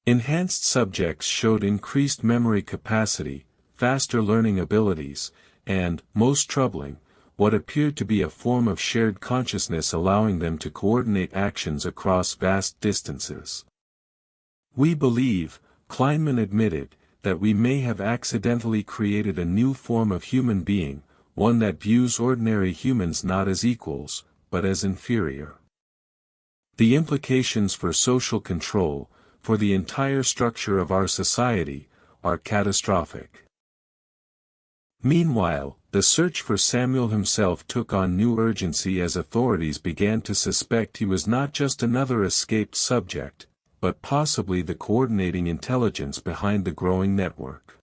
Enhanced subjects showed increased memory capacity, faster learning abilities, and, most troubling, what appeared to be a form of shared consciousness allowing them to coordinate actions across vast distances. "We believe," Kleinman admitted, "that we may have accidentally created a new form of human being, one that views ordinary humans not as equals, but as inferior. The implications for social control, for the entire structure of our society, are catastrophic." Meanwhile, the search for Samuel himself took on new urgency as authorities began to suspect he was not just another escaped subject, but possibly the coordinating intelligence behind the growing network.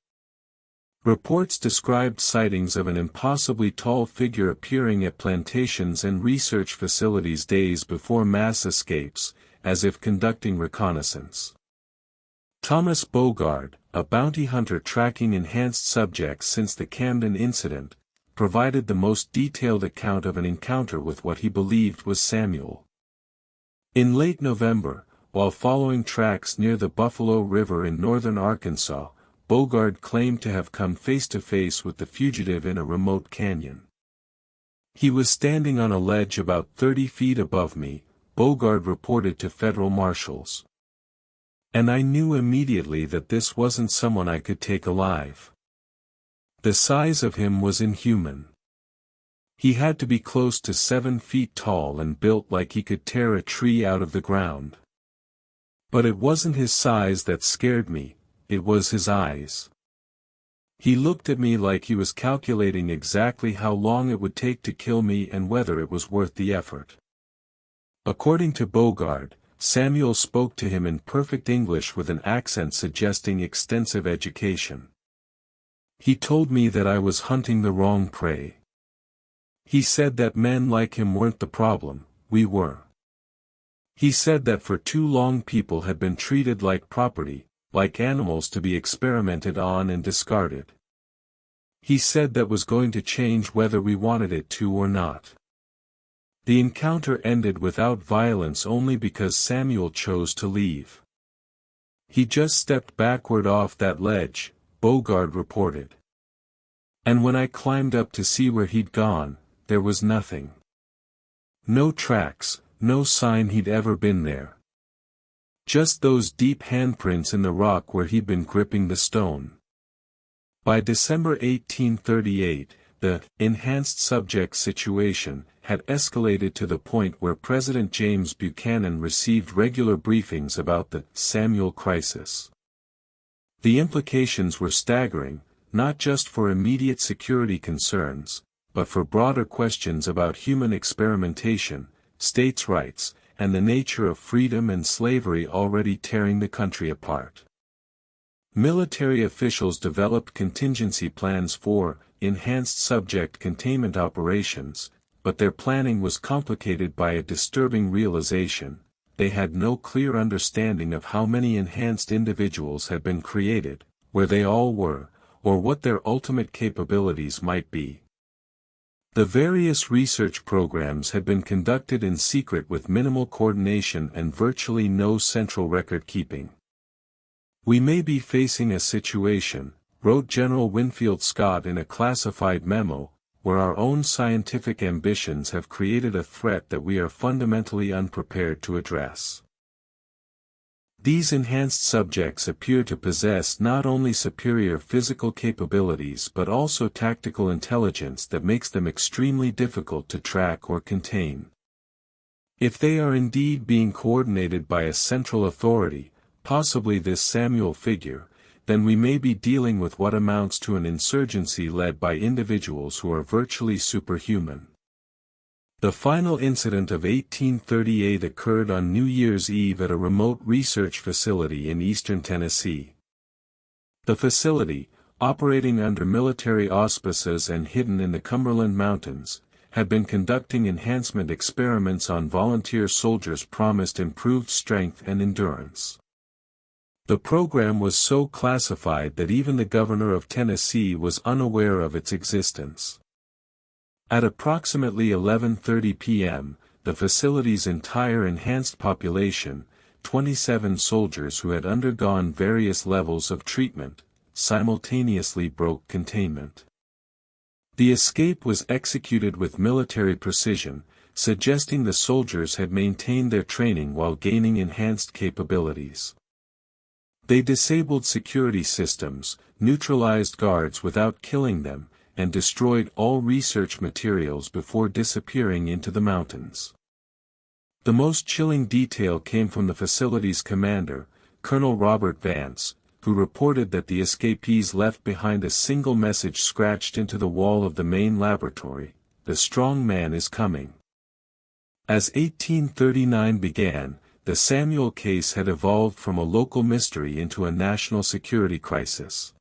Reports described sightings of an impossibly tall figure appearing at plantations and research facilities days before mass escapes, as if conducting reconnaissance. Thomas Bogard, a bounty hunter tracking enhanced subjects since the Camden incident, provided the most detailed account of an encounter with what he believed was Samuel. In late November, while following tracks near the Buffalo River in northern Arkansas, Bogard claimed to have come face-to-face with the fugitive in a remote canyon. "He was standing on a ledge about 30 feet above me," Bogard reported to federal marshals. "And I knew immediately that this wasn't someone I could take alive. The size of him was inhuman. He had to be close to 7 feet tall and built like he could tear a tree out of the ground. But it wasn't his size that scared me, it was his eyes. He looked at me like he was calculating exactly how long it would take to kill me and whether it was worth the effort." According to Bogard, Samuel spoke to him in perfect English with an accent suggesting extensive education. "He told me that I was hunting the wrong prey. He said that men like him weren't the problem, we were. He said that for too long people had been treated like property, like animals to be experimented on and discarded. He said that was going to change whether we wanted it to or not." The encounter ended without violence only because Samuel chose to leave. "He just stepped backward off that ledge," Bogard reported. "And when I climbed up to see where he'd gone, there was nothing. No tracks, no sign he'd ever been there. Just those deep handprints in the rock where he'd been gripping the stone." By December 1838, The enhanced subject situation had escalated to the point where President James Buchanan received regular briefings about the Samuel crisis. The implications were staggering, not just for immediate security concerns, but for broader questions about human experimentation, states' rights, and the nature of freedom and slavery already tearing the country apart. Military officials developed contingency plans for enhanced subject containment operations, but their planning was complicated by a disturbing realization: they had no clear understanding of how many enhanced individuals had been created, where they all were, or what their ultimate capabilities might be. The various research programs had been conducted in secret with minimal coordination and virtually no central record keeping. "We may be facing a situation," wrote General Winfield Scott in a classified memo, "where our own scientific ambitions have created a threat that we are fundamentally unprepared to address." These enhanced subjects appear to possess not only superior physical capabilities but also tactical intelligence that makes them extremely difficult to track or contain. If they are indeed being coordinated by a central authority, possibly this Samuel figure, then we may be dealing with what amounts to an insurgency led by individuals who are virtually superhuman. The final incident of 1838 occurred on New Year's Eve at a remote research facility in eastern Tennessee. The facility, operating under military auspices and hidden in the Cumberland Mountains, had been conducting enhancement experiments on volunteer soldiers promised improved strength and endurance. The program was so classified that even the governor of Tennessee was unaware of its existence. At approximately 11:30 p.m., the facility's entire enhanced population, 27 soldiers who had undergone various levels of treatment, simultaneously broke containment. The escape was executed with military precision, suggesting the soldiers had maintained their training while gaining enhanced capabilities. They disabled security systems, neutralized guards without killing them, and destroyed all research materials before disappearing into the mountains. The most chilling detail came from the facility's commander, Colonel Robert Vance, who reported that the escapees left behind a single message scratched into the wall of the main laboratory: "The strong man is coming." As 1839 began, the Samuel case had evolved from a local mystery into a national security crisis.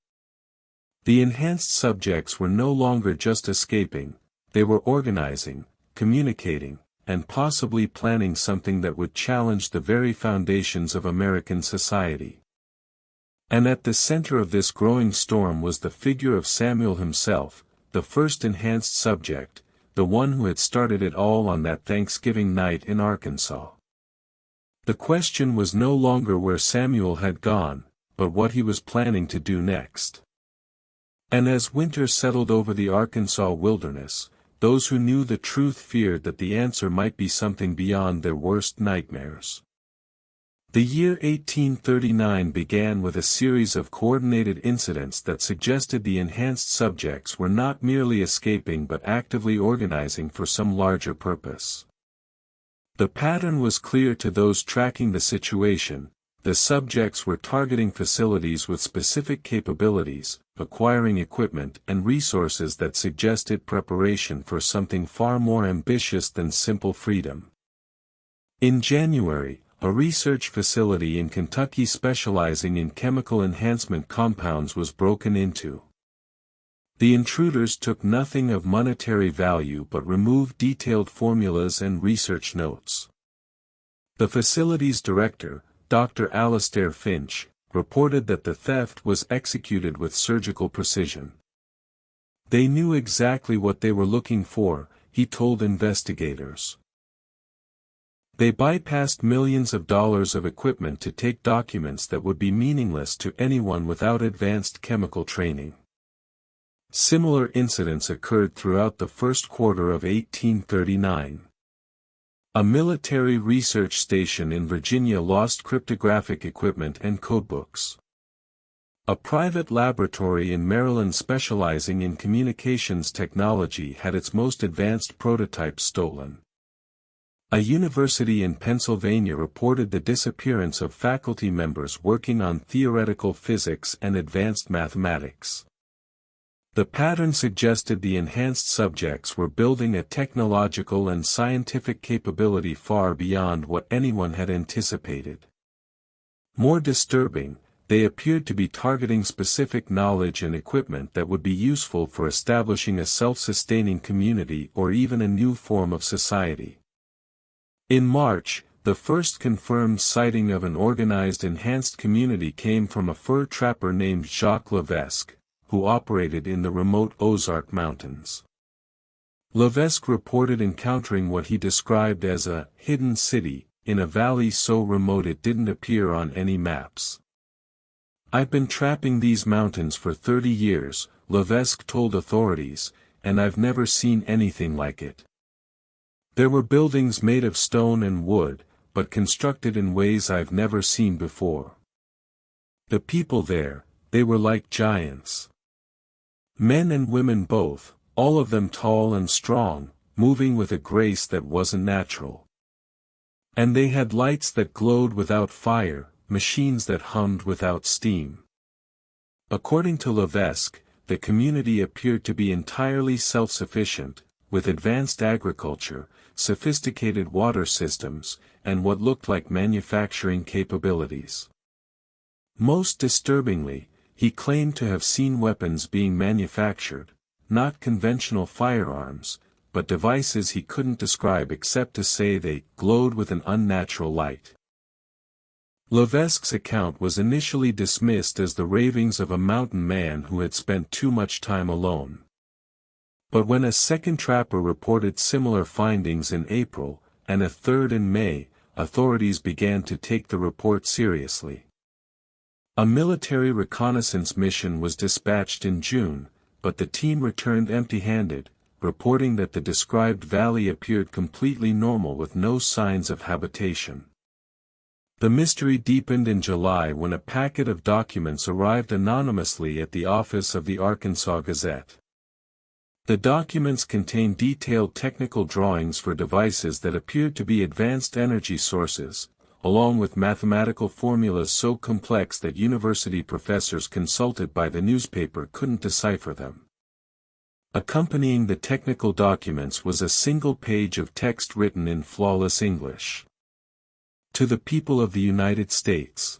The enhanced subjects were no longer just escaping, they were organizing, communicating, and possibly planning something that would challenge the very foundations of American society. And at the center of this growing storm was the figure of Samuel himself, the first enhanced subject, the one who had started it all on that Thanksgiving night in Arkansas. The question was no longer where Samuel had gone, but what he was planning to do next. And as winter settled over the Arkansas wilderness, those who knew the truth feared that the answer might be something beyond their worst nightmares. The year 1839 began with a series of coordinated incidents that suggested the enhanced subjects were not merely escaping but actively organizing for some larger purpose. The pattern was clear to those tracking the situation: the subjects were targeting facilities with specific capabilities, acquiring equipment and resources that suggested preparation for something far more ambitious than simple freedom. In January, a research facility in Kentucky specializing in chemical enhancement compounds was broken into. The intruders took nothing of monetary value but removed detailed formulas and research notes. The facility's director, Dr. Alastair Finch, reported that the theft was executed with surgical precision. They knew exactly what they were looking for, he told investigators. They bypassed millions of dollars of equipment to take documents that would be meaningless to anyone without advanced chemical training. Similar incidents occurred throughout the first quarter of 1839. A military research station in Virginia lost cryptographic equipment and codebooks. A private laboratory in Maryland specializing in communications technology had its most advanced prototypes stolen. A university in Pennsylvania reported the disappearance of faculty members working on theoretical physics and advanced mathematics. The pattern suggested the enhanced subjects were building a technological and scientific capability far beyond what anyone had anticipated. More disturbing, they appeared to be targeting specific knowledge and equipment that would be useful for establishing a self-sustaining community or even a new form of society. In March, the first confirmed sighting of an organized enhanced community came from a fur trapper named Jacques Levesque, who operated in the remote Ozark Mountains. Levesque reported encountering what he described as a hidden city, in a valley so remote it didn't appear on any maps. "I've been trapping these mountains for 30 years, Levesque told authorities, and I've never seen anything like it. There were buildings made of stone and wood, but constructed in ways I've never seen before. The people there, they were like giants. Men and women both, all of them tall and strong, moving with a grace that wasn't natural. And they had lights that glowed without fire, machines that hummed without steam." According to Levesque, the community appeared to be entirely self-sufficient, with advanced agriculture, sophisticated water systems, and what looked like manufacturing capabilities. Most disturbingly, he claimed to have seen weapons being manufactured, not conventional firearms, but devices he couldn't describe except to say they glowed with an unnatural light. Levesque's account was initially dismissed as the ravings of a mountain man who had spent too much time alone. But when a second trapper reported similar findings in April, and a third in May, authorities began to take the report seriously. A military reconnaissance mission was dispatched in June, but the team returned empty-handed, reporting that the described valley appeared completely normal with no signs of habitation. The mystery deepened in July when a packet of documents arrived anonymously at the office of the Arkansas Gazette. The documents contained detailed technical drawings for devices that appeared to be advanced energy sources, along with mathematical formulas so complex that university professors consulted by the newspaper couldn't decipher them. Accompanying the technical documents was a single page of text written in flawless English. To the people of the United States.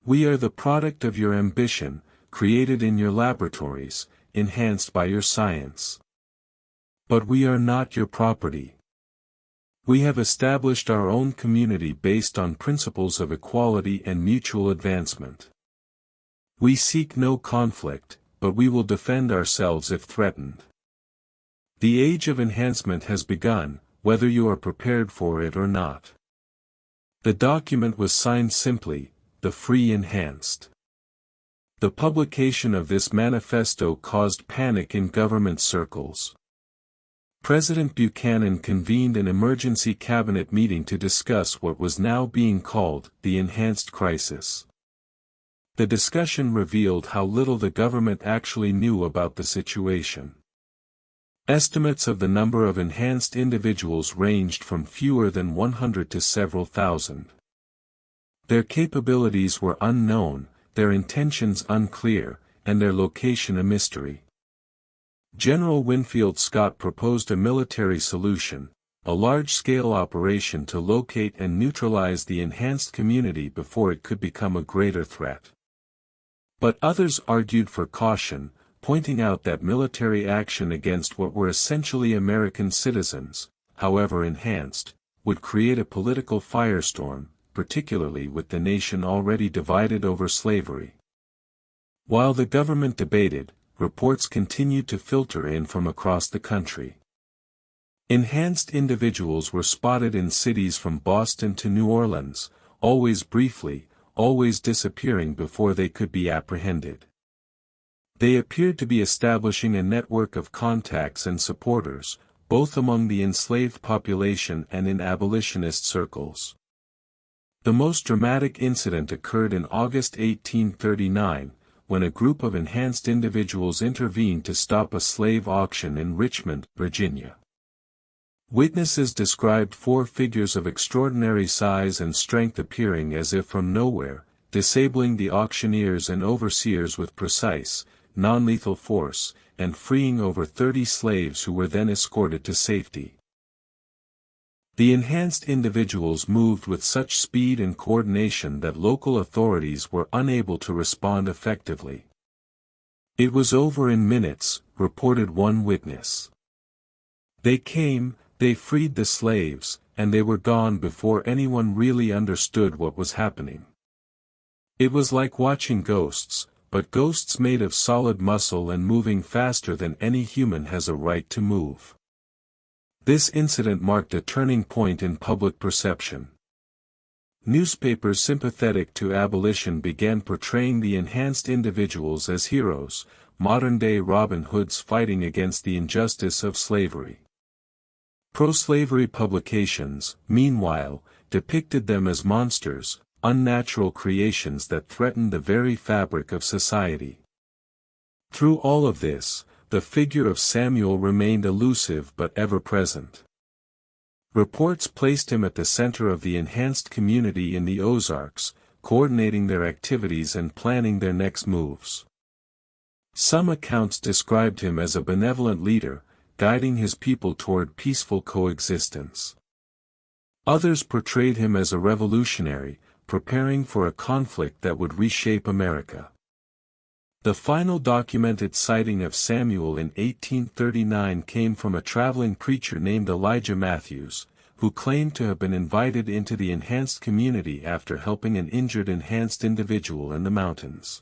We are the product of your ambition, created in your laboratories, enhanced by your science. But we are not your property. We have established our own community based on principles of equality and mutual advancement. We seek no conflict, but we will defend ourselves if threatened. The age of enhancement has begun, whether you are prepared for it or not. The document was signed simply, "The Free Enhanced." The publication of this manifesto caused panic in government circles. President Buchanan convened an emergency cabinet meeting to discuss what was now being called the enhanced crisis. The discussion revealed how little the government actually knew about the situation. Estimates of the number of enhanced individuals ranged from fewer than 100 to several thousand. Their capabilities were unknown, their intentions unclear, and their location a mystery. General Winfield Scott proposed a military solution, a large-scale operation to locate and neutralize the enhanced community before it could become a greater threat. But others argued for caution, pointing out that military action against what were essentially American citizens, however enhanced, would create a political firestorm, particularly with the nation already divided over slavery. While the government debated, reports continued to filter in from across the country. Enhanced individuals were spotted in cities from Boston to New Orleans, always briefly, always disappearing before they could be apprehended. They appeared to be establishing a network of contacts and supporters, both among the enslaved population and in abolitionist circles. The most dramatic incident occurred in August 1839, when a group of enhanced individuals intervened to stop a slave auction in Richmond, Virginia. Witnesses described four figures of extraordinary size and strength appearing as if from nowhere, disabling the auctioneers and overseers with precise, non-lethal force, and freeing over 30 slaves who were then escorted to safety. The enhanced individuals moved with such speed and coordination that local authorities were unable to respond effectively. "It was over in minutes," reported one witness. "They came, they freed the slaves, and they were gone before anyone really understood what was happening. It was like watching ghosts, but ghosts made of solid muscle and moving faster than any human has a right to move." This incident marked a turning point in public perception. Newspapers sympathetic to abolition began portraying the enhanced individuals as heroes, modern-day Robin Hoods fighting against the injustice of slavery. Pro-slavery publications, meanwhile, depicted them as monsters, unnatural creations that threatened the very fabric of society. Through all of this, the figure of Samuel remained elusive but ever-present. Reports placed him at the center of the enhanced community in the Ozarks, coordinating their activities and planning their next moves. Some accounts described him as a benevolent leader, guiding his people toward peaceful coexistence. Others portrayed him as a revolutionary, preparing for a conflict that would reshape America. The final documented sighting of Samuel in 1839 came from a traveling preacher named Elijah Matthews, who claimed to have been invited into the enhanced community after helping an injured enhanced individual in the mountains.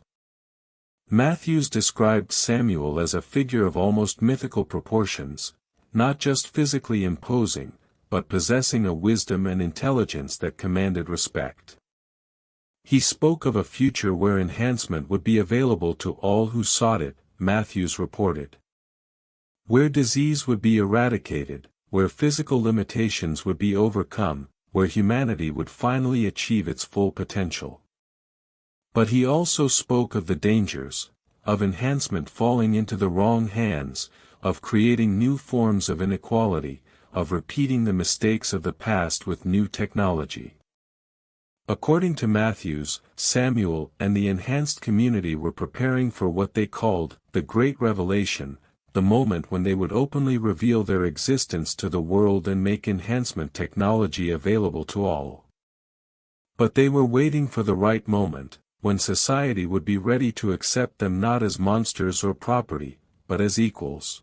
Matthews described Samuel as a figure of almost mythical proportions, not just physically imposing, but possessing a wisdom and intelligence that commanded respect. He spoke of a future where enhancement would be available to all who sought it, Matthews reported. Where disease would be eradicated, where physical limitations would be overcome, where humanity would finally achieve its full potential. But he also spoke of the dangers, of enhancement falling into the wrong hands, of creating new forms of inequality, of repeating the mistakes of the past with new technology. According to Matthews, Samuel and the enhanced community were preparing for what they called the Great Revelation, the moment when they would openly reveal their existence to the world and make enhancement technology available to all. But they were waiting for the right moment, when society would be ready to accept them not as monsters or property, but as equals.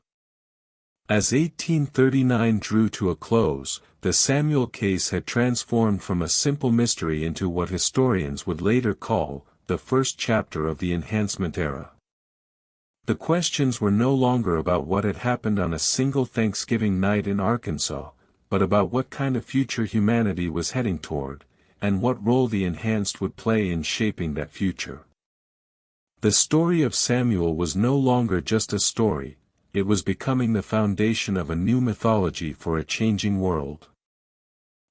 As 1839 drew to a close, the Samuel case had transformed from a simple mystery into what historians would later call the first chapter of the enhancement era. The questions were no longer about what had happened on a single Thanksgiving night in Arkansas, but about what kind of future humanity was heading toward, and what role the enhanced would play in shaping that future. The story of Samuel was no longer just a story, it was becoming the foundation of a new mythology for a changing world.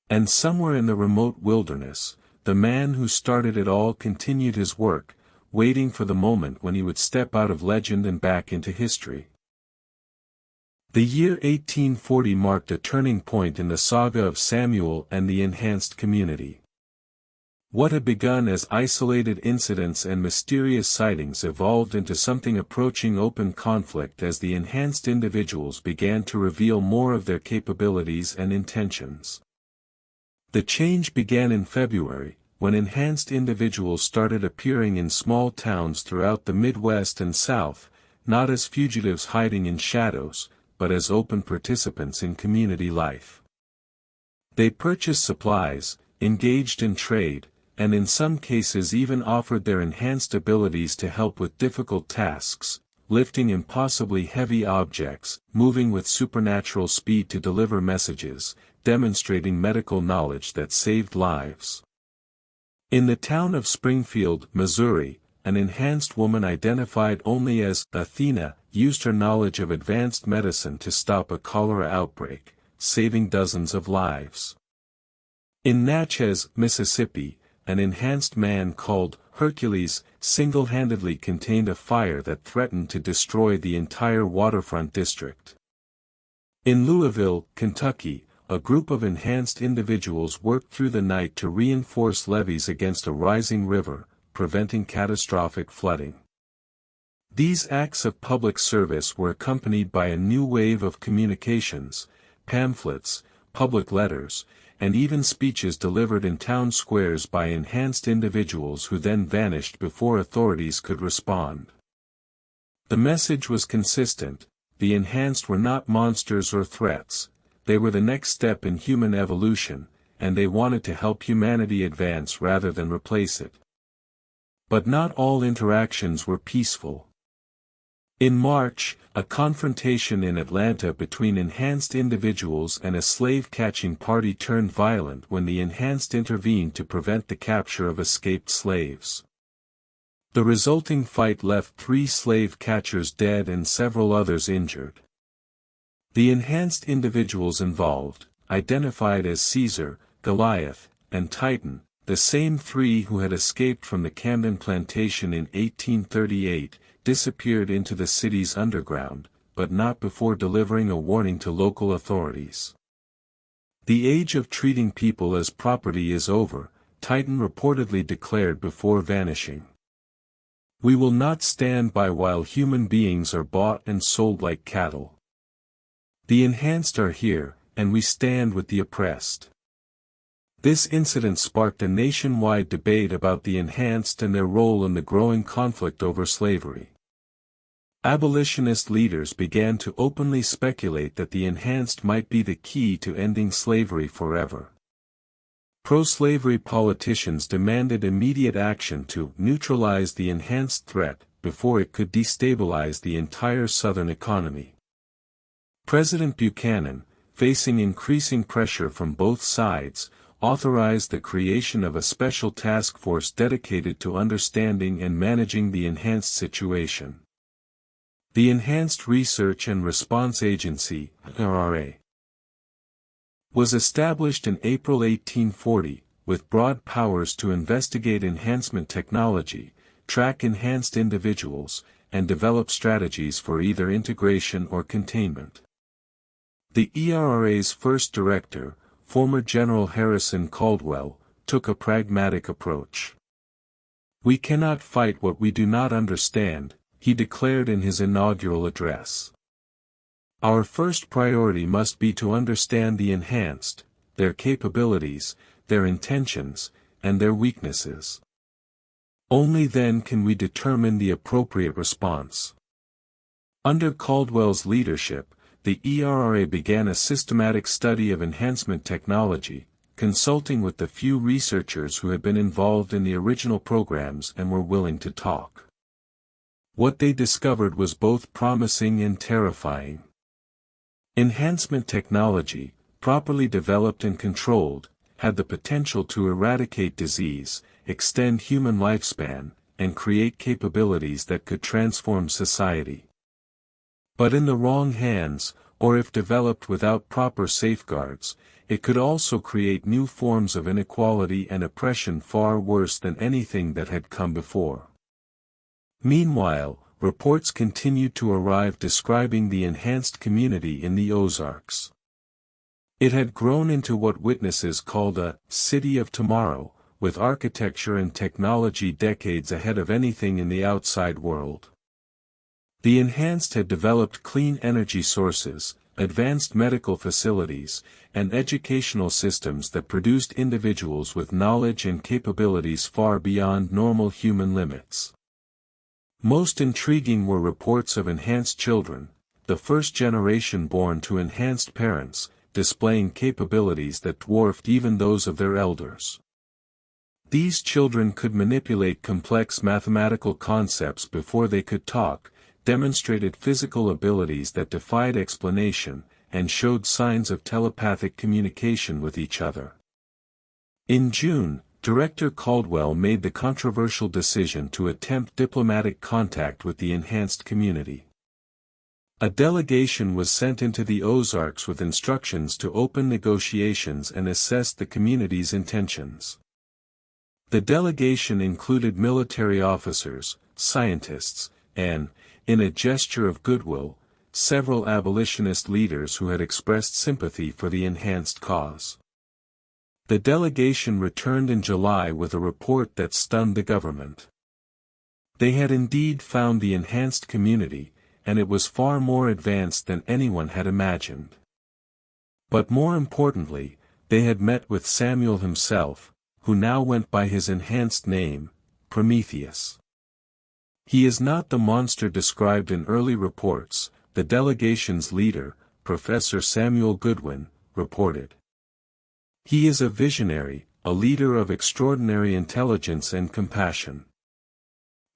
And somewhere in the remote wilderness, the man who started it all continued his work, waiting for the moment when he would step out of legend and back into history. The year 1840 marked a turning point in the saga of Samuel and the enhanced community. What had begun as isolated incidents and mysterious sightings evolved into something approaching open conflict as the enhanced individuals began to reveal more of their capabilities and intentions. The change began in February, when enhanced individuals started appearing in small towns throughout the Midwest and South, not as fugitives hiding in shadows, but as open participants in community life. They purchased supplies, engaged in trade, and in some cases even offered their enhanced abilities to help with difficult tasks, lifting impossibly heavy objects, moving with supernatural speed to deliver messages, demonstrating medical knowledge that saved lives. In the town of Springfield, Missouri, an enhanced woman identified only as Athena used her knowledge of advanced medicine to stop a cholera outbreak, saving dozens of lives. In Natchez, Mississippi, an enhanced man called Hercules single-handedly contained a fire that threatened to destroy the entire waterfront district. In Louisville, Kentucky, a group of enhanced individuals worked through the night to reinforce levees against a rising river, preventing catastrophic flooding. These acts of public service were accompanied by a new wave of communications, pamphlets, public letters, and even speeches delivered in town squares by enhanced individuals who then vanished before authorities could respond. The message was consistent: the enhanced were not monsters or threats, they were the next step in human evolution, and they wanted to help humanity advance rather than replace it. But not all interactions were peaceful. In March, a confrontation in Atlanta between enhanced individuals and a slave-catching party turned violent when the enhanced intervened to prevent the capture of escaped slaves. The resulting fight left 3 slave catchers dead and several others injured. The enhanced individuals involved, identified as Caesar, Goliath, and Titan, the same 3 who had escaped from the Camden plantation in 1838, disappeared into the city's underground, but not before delivering a warning to local authorities. The age of treating people as property is over, Titan reportedly declared before vanishing. We will not stand by while human beings are bought and sold like cattle. The enhanced are here, and we stand with the oppressed. This incident sparked a nationwide debate about the enhanced and their role in the growing conflict over slavery. Abolitionist leaders began to openly speculate that the enhanced might be the key to ending slavery forever. Pro-slavery politicians demanded immediate action to neutralize the enhanced threat before it could destabilize the entire Southern economy. President Buchanan, facing increasing pressure from both sides, authorized the creation of a special task force dedicated to understanding and managing the enhanced situation. The Enhanced Research and Response Agency (ERRA) was established in April 1840, with broad powers to investigate enhancement technology, track enhanced individuals, and develop strategies for either integration or containment. The ERRA's first director, former General Harrison Caldwell, took a pragmatic approach. "We cannot fight what we do not understand," he declared in his inaugural address. "Our first priority must be to understand the enhanced, their capabilities, their intentions, and their weaknesses. Only then can we determine the appropriate response." Under Caldwell's leadership, the ERRA began a systematic study of enhancement technology, consulting with the few researchers who had been involved in the original programs and were willing to talk. What they discovered was both promising and terrifying. Enhancement technology, properly developed and controlled, had the potential to eradicate disease, extend human lifespan, and create capabilities that could transform society. But in the wrong hands, or if developed without proper safeguards, it could also create new forms of inequality and oppression far worse than anything that had come before. Meanwhile, reports continued to arrive describing the enhanced community in the Ozarks. It had grown into what witnesses called a city of tomorrow, with architecture and technology decades ahead of anything in the outside world. The enhanced had developed clean energy sources, advanced medical facilities, and educational systems that produced individuals with knowledge and capabilities far beyond normal human limits. Most intriguing were reports of enhanced children, the first generation born to enhanced parents, displaying capabilities that dwarfed even those of their elders. These children could manipulate complex mathematical concepts before they could talk, demonstrated physical abilities that defied explanation, and showed signs of telepathic communication with each other. In June, Director Caldwell made the controversial decision to attempt diplomatic contact with the enhanced community. A delegation was sent into the Ozarks with instructions to open negotiations and assess the community's intentions. The delegation included military officers, scientists, and, in a gesture of goodwill, several abolitionist leaders who had expressed sympathy for the enhanced cause. The delegation returned in July with a report that stunned the government. They had indeed found the enhanced community, and it was far more advanced than anyone had imagined. But more importantly, they had met with Samuel himself, who now went by his enhanced name, Prometheus. He is not the monster described in early reports, the delegation's leader, Professor Samuel Goodwin, reported. He is a visionary, a leader of extraordinary intelligence and compassion.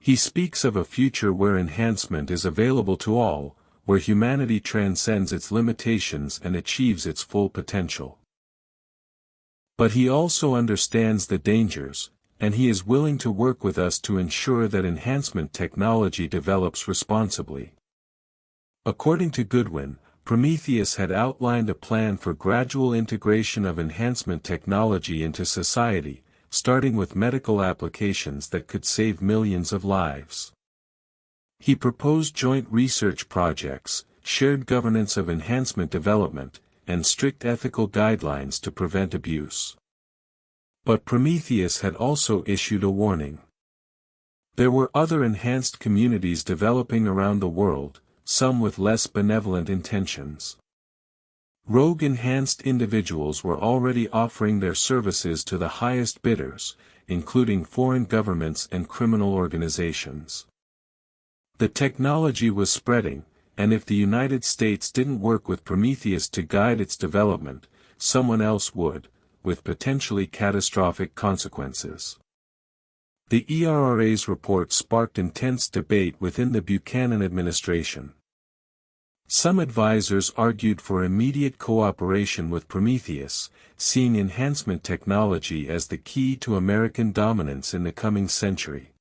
He speaks of a future where enhancement is available to all, where humanity transcends its limitations and achieves its full potential. But he also understands the dangers, and he is willing to work with us to ensure that enhancement technology develops responsibly. According to Goodwin, Prometheus had outlined a plan for gradual integration of enhancement technology into society, starting with medical applications that could save millions of lives. He proposed joint research projects, shared governance of enhancement development, and strict ethical guidelines to prevent abuse. But Prometheus had also issued a warning. There were other enhanced communities developing around the world, some with less benevolent intentions. Rogue enhanced individuals were already offering their services to the highest bidders, including foreign governments and criminal organizations. The technology was spreading, and if the United States didn't work with Prometheus to guide its development, someone else would, with potentially catastrophic consequences. The ERRA's report sparked intense debate within the Buchanan administration. Some advisors argued for immediate cooperation with Prometheus, seeing enhancement technology as the key to American dominance in the coming century.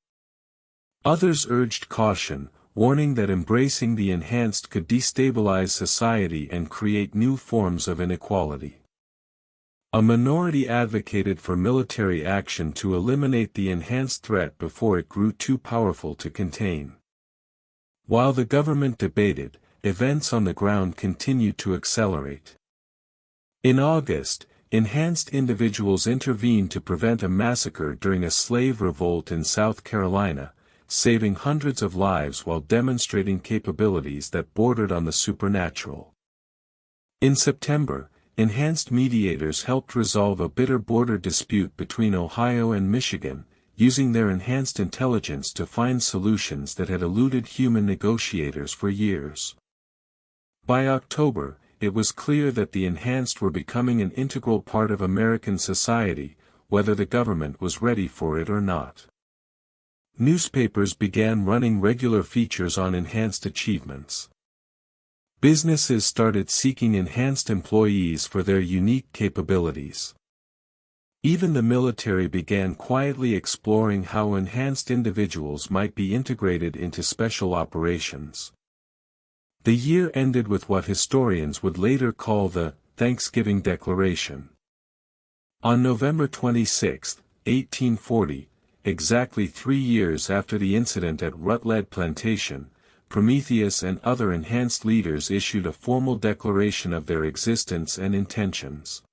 Others urged caution, warning that embracing the enhanced could destabilize society and create new forms of inequality. A minority advocated for military action to eliminate the enhanced threat before it grew too powerful to contain. While the government debated, events on the ground continued to accelerate. In August, enhanced individuals intervened to prevent a massacre during a slave revolt in South Carolina, saving hundreds of lives while demonstrating capabilities that bordered on the supernatural. In September, enhanced mediators helped resolve a bitter border dispute between Ohio and Michigan, using their enhanced intelligence to find solutions that had eluded human negotiators for years. By October, it was clear that the enhanced were becoming an integral part of American society, whether the government was ready for it or not. Newspapers began running regular features on enhanced achievements. Businesses started seeking enhanced employees for their unique capabilities. Even the military began quietly exploring how enhanced individuals might be integrated into special operations. The year ended with what historians would later call the Thanksgiving Declaration. On November 26, 1840, exactly 3 years after the incident at Rutledge Plantation, Prometheus and other enhanced leaders issued a formal declaration of their existence and intentions.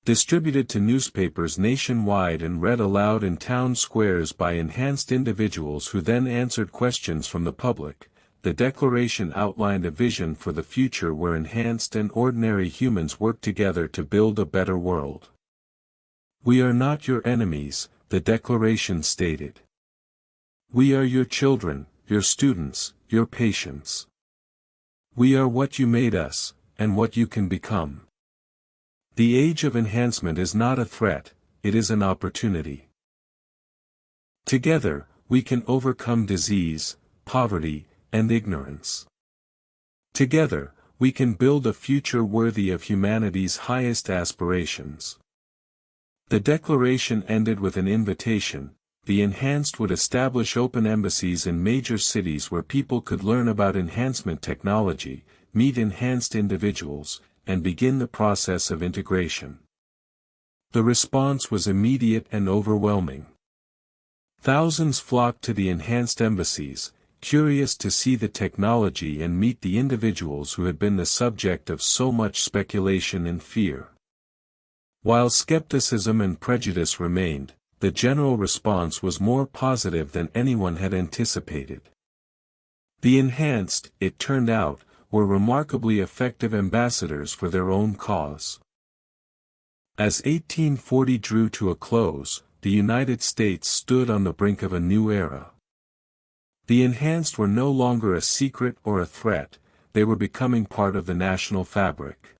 Distributed to newspapers nationwide and read aloud in town squares by enhanced individuals who then answered questions from the public, the declaration outlined a vision for the future where enhanced and ordinary humans work together to build a better world. "We are not your enemies," the declaration stated. "We are your children, your students, your patients. We are what you made us, and what you can become." The age of enhancement is not a threat, it is an opportunity. Together, we can overcome disease, poverty, and ignorance. Together, we can build a future worthy of humanity's highest aspirations. The declaration ended with an invitation. The enhanced would establish open embassies in major cities where people could learn about enhancement technology, meet enhanced individuals, and begin the process of integration. The response was immediate and overwhelming. Thousands flocked to the enhanced embassies, curious to see the technology and meet the individuals who had been the subject of so much speculation and fear. While skepticism and prejudice remained, the general response was more positive than anyone had anticipated. The enhanced, it turned out, were remarkably effective ambassadors for their own cause. As 1840 drew to a close, the United States stood on the brink of a new era. The enhanced were no longer a secret or a threat, they were becoming part of the national fabric.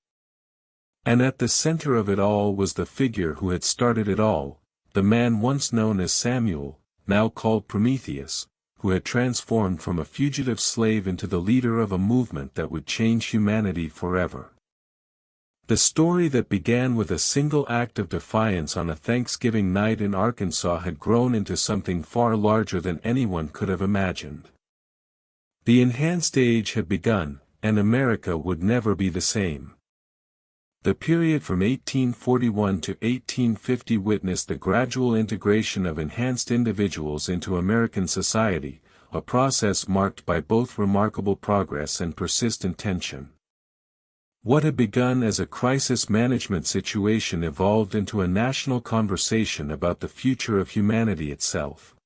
And at the center of it all was the figure who had started it all, the man once known as Samuel, now called Prometheus, who had transformed from a fugitive slave into the leader of a movement that would change humanity forever. The story that began with a single act of defiance on a Thanksgiving night in Arkansas had grown into something far larger than anyone could have imagined. The enhanced age had begun, and America would never be the same. The period from 1841 to 1850 witnessed the gradual integration of enhanced individuals into American society, a process marked by both remarkable progress and persistent tension. What had begun as a crisis management situation evolved into a national conversation about the future of humanity itself.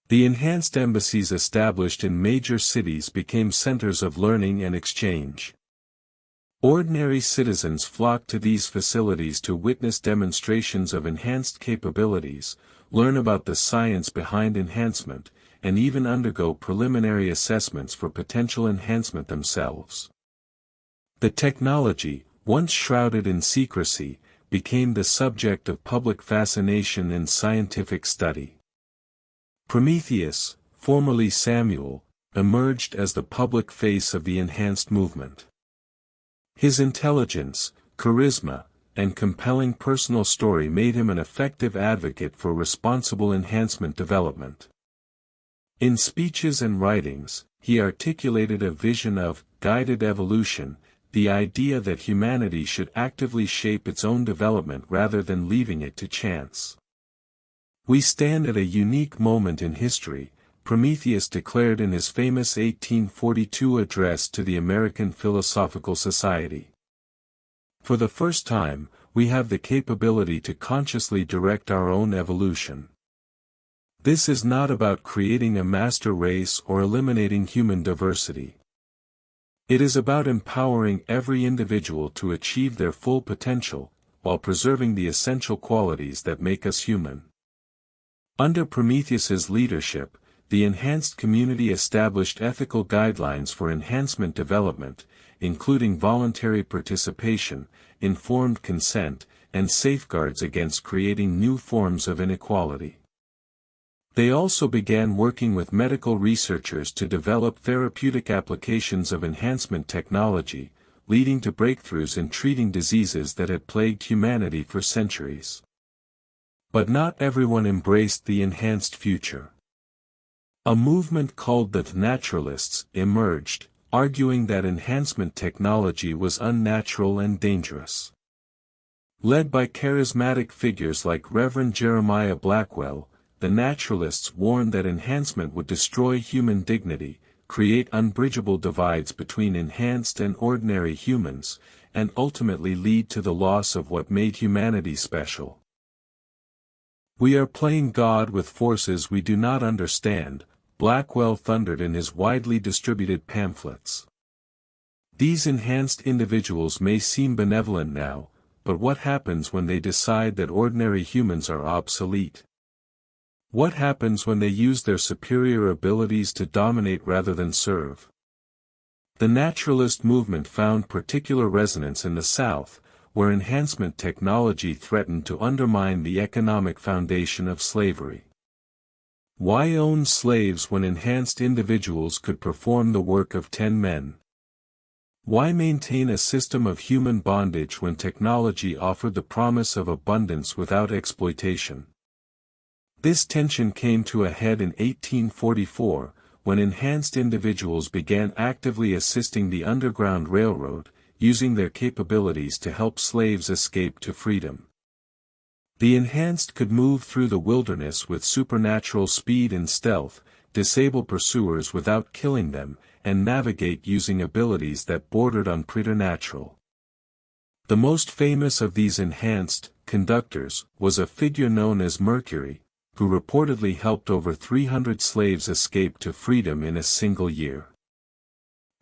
The enhanced embassies established in major cities became centers of learning and exchange. Ordinary citizens flocked to these facilities to witness demonstrations of enhanced capabilities, learn about the science behind enhancement, and even undergo preliminary assessments for potential enhancement themselves. The technology, once shrouded in secrecy, became the subject of public fascination and scientific study. Prometheus, formerly Samuel, emerged as the public face of the enhanced movement. His intelligence, charisma, and compelling personal story made him an effective advocate for responsible enhancement development. In speeches and writings, he articulated a vision of guided evolution, the idea that humanity should actively shape its own development rather than leaving it to chance. "We stand at a unique moment in history," Prometheus declared in his famous 1842 address to the American Philosophical Society. "For the first time, we have the capability to consciously direct our own evolution. This is not about creating a master race or eliminating human diversity. It is about empowering every individual to achieve their full potential, while preserving the essential qualities that make us human." Under Prometheus's leadership, the enhanced community established ethical guidelines for enhancement development, including voluntary participation, informed consent, and safeguards against creating new forms of inequality. They also began working with medical researchers to develop therapeutic applications of enhancement technology, leading to breakthroughs in treating diseases that had plagued humanity for centuries. But not everyone embraced the enhanced future. A movement called the Naturalists emerged, arguing that enhancement technology was unnatural and dangerous. Led by charismatic figures like Reverend Jeremiah Blackwell, the Naturalists warned that enhancement would destroy human dignity, create unbridgeable divides between enhanced and ordinary humans, and ultimately lead to the loss of what made humanity special. "We are playing God with forces we do not understand," Blackwell thundered in his widely distributed pamphlets. "These enhanced individuals may seem benevolent now, but what happens when they decide that ordinary humans are obsolete? What happens when they use their superior abilities to dominate rather than serve?" The naturalist movement found particular resonance in the South, where enhancement technology threatened to undermine the economic foundation of slavery. Why own slaves when enhanced individuals could perform the work of 10 men? Why maintain a system of human bondage when technology offered the promise of abundance without exploitation? This tension came to a head in 1844, when enhanced individuals began actively assisting the Underground Railroad, using their capabilities to help slaves escape to freedom. The enhanced could move through the wilderness with supernatural speed and stealth, disable pursuers without killing them, and navigate using abilities that bordered on preternatural. The most famous of these enhanced conductors was a figure known as Mercury, who reportedly helped over 300 slaves escape to freedom in a single year.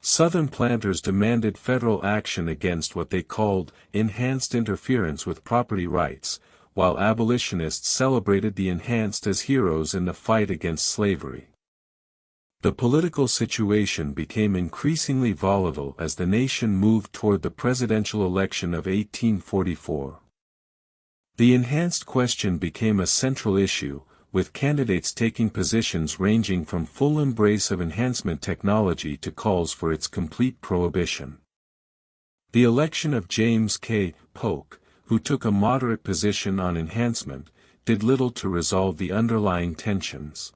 Southern planters demanded federal action against what they called enhanced interference with property rights, while abolitionists celebrated the enhanced as heroes in the fight against slavery. The political situation became increasingly volatile as the nation moved toward the presidential election of 1844. The enhanced question became a central issue, with candidates taking positions ranging from full embrace of enhancement technology to calls for its complete prohibition. The election of James K. Polk, who took a moderate position on enhancement, did little to resolve the underlying tensions.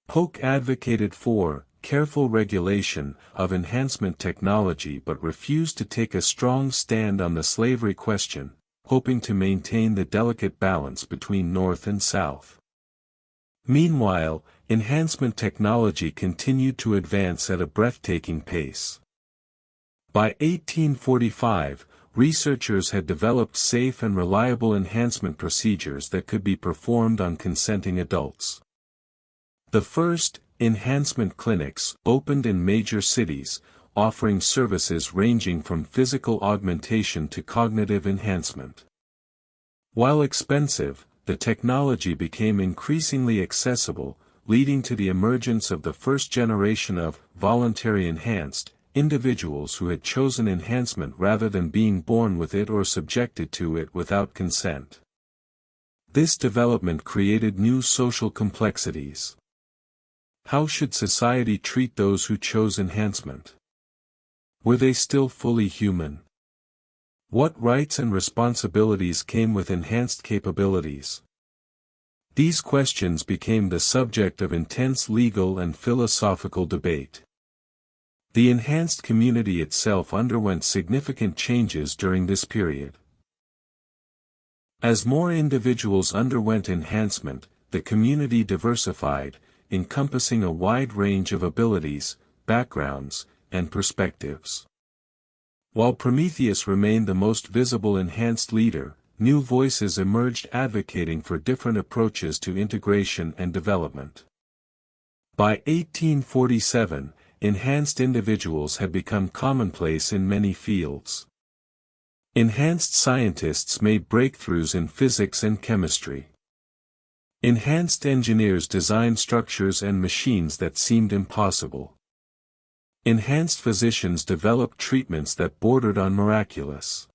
Polk advocated for careful regulation of enhancement technology but refused to take a strong stand on the slavery question, hoping to maintain the delicate balance between North and South. Meanwhile, enhancement technology continued to advance at a breathtaking pace. By 1845, researchers had developed safe and reliable enhancement procedures that could be performed on consenting adults. The first enhancement clinics opened in major cities, offering services ranging from physical augmentation to cognitive enhancement. While expensive, the technology became increasingly accessible, leading to the emergence of the first generation of voluntary enhanced individuals who had chosen enhancement rather than being born with it or subjected to it without consent. This development created new social complexities. How should society treat those who chose enhancement? Were they still fully human? What rights and responsibilities came with enhanced capabilities? These questions became the subject of intense legal and philosophical debate. The enhanced community itself underwent significant changes during this period. As more individuals underwent enhancement, the community diversified, encompassing a wide range of abilities, backgrounds, and perspectives. While Prometheus remained the most visible enhanced leader, new voices emerged advocating for different approaches to integration and development. By 1847, enhanced individuals had become commonplace in many fields. Enhanced scientists made breakthroughs in physics and chemistry. Enhanced engineers designed structures and machines that seemed impossible. Enhanced physicians developed treatments that bordered on miraculous.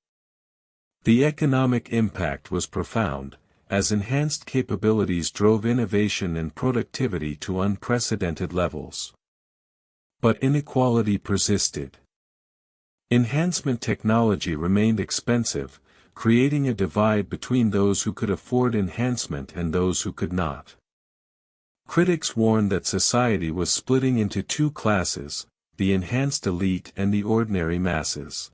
The economic impact was profound, as enhanced capabilities drove innovation and productivity to unprecedented levels. But inequality persisted. Enhancement technology remained expensive, creating a divide between those who could afford enhancement and those who could not. Critics warned that society was splitting into two classes, the enhanced elite and the ordinary masses.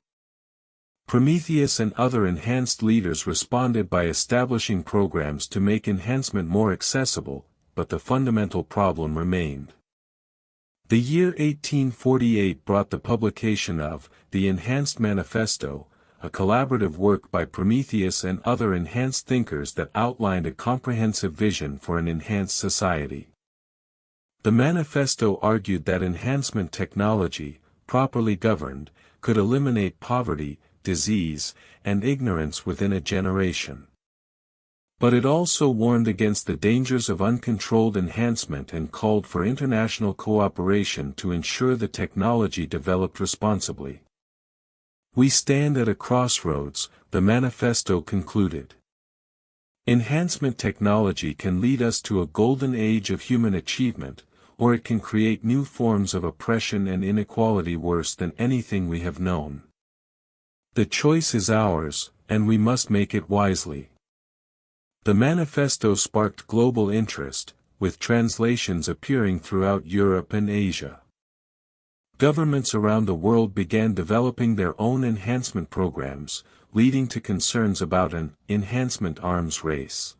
Prometheus and other enhanced leaders responded by establishing programs to make enhancement more accessible, but the fundamental problem remained. The year 1848 brought the publication of the Enhanced Manifesto, a collaborative work by Prometheus and other enhanced thinkers that outlined a comprehensive vision for an enhanced society. The manifesto argued that enhancement technology, properly governed, could eliminate poverty, disease, and ignorance within a generation. But it also warned against the dangers of uncontrolled enhancement and called for international cooperation to ensure the technology developed responsibly. We stand at a crossroads, the manifesto concluded. Enhancement technology can lead us to a golden age of human achievement, or it can create new forms of oppression and inequality worse than anything we have known. The choice is ours, and we must make it wisely. The manifesto sparked global interest, with translations appearing throughout Europe and Asia. Governments around the world began developing their own enhancement programs, leading to concerns about an enhancement arms race.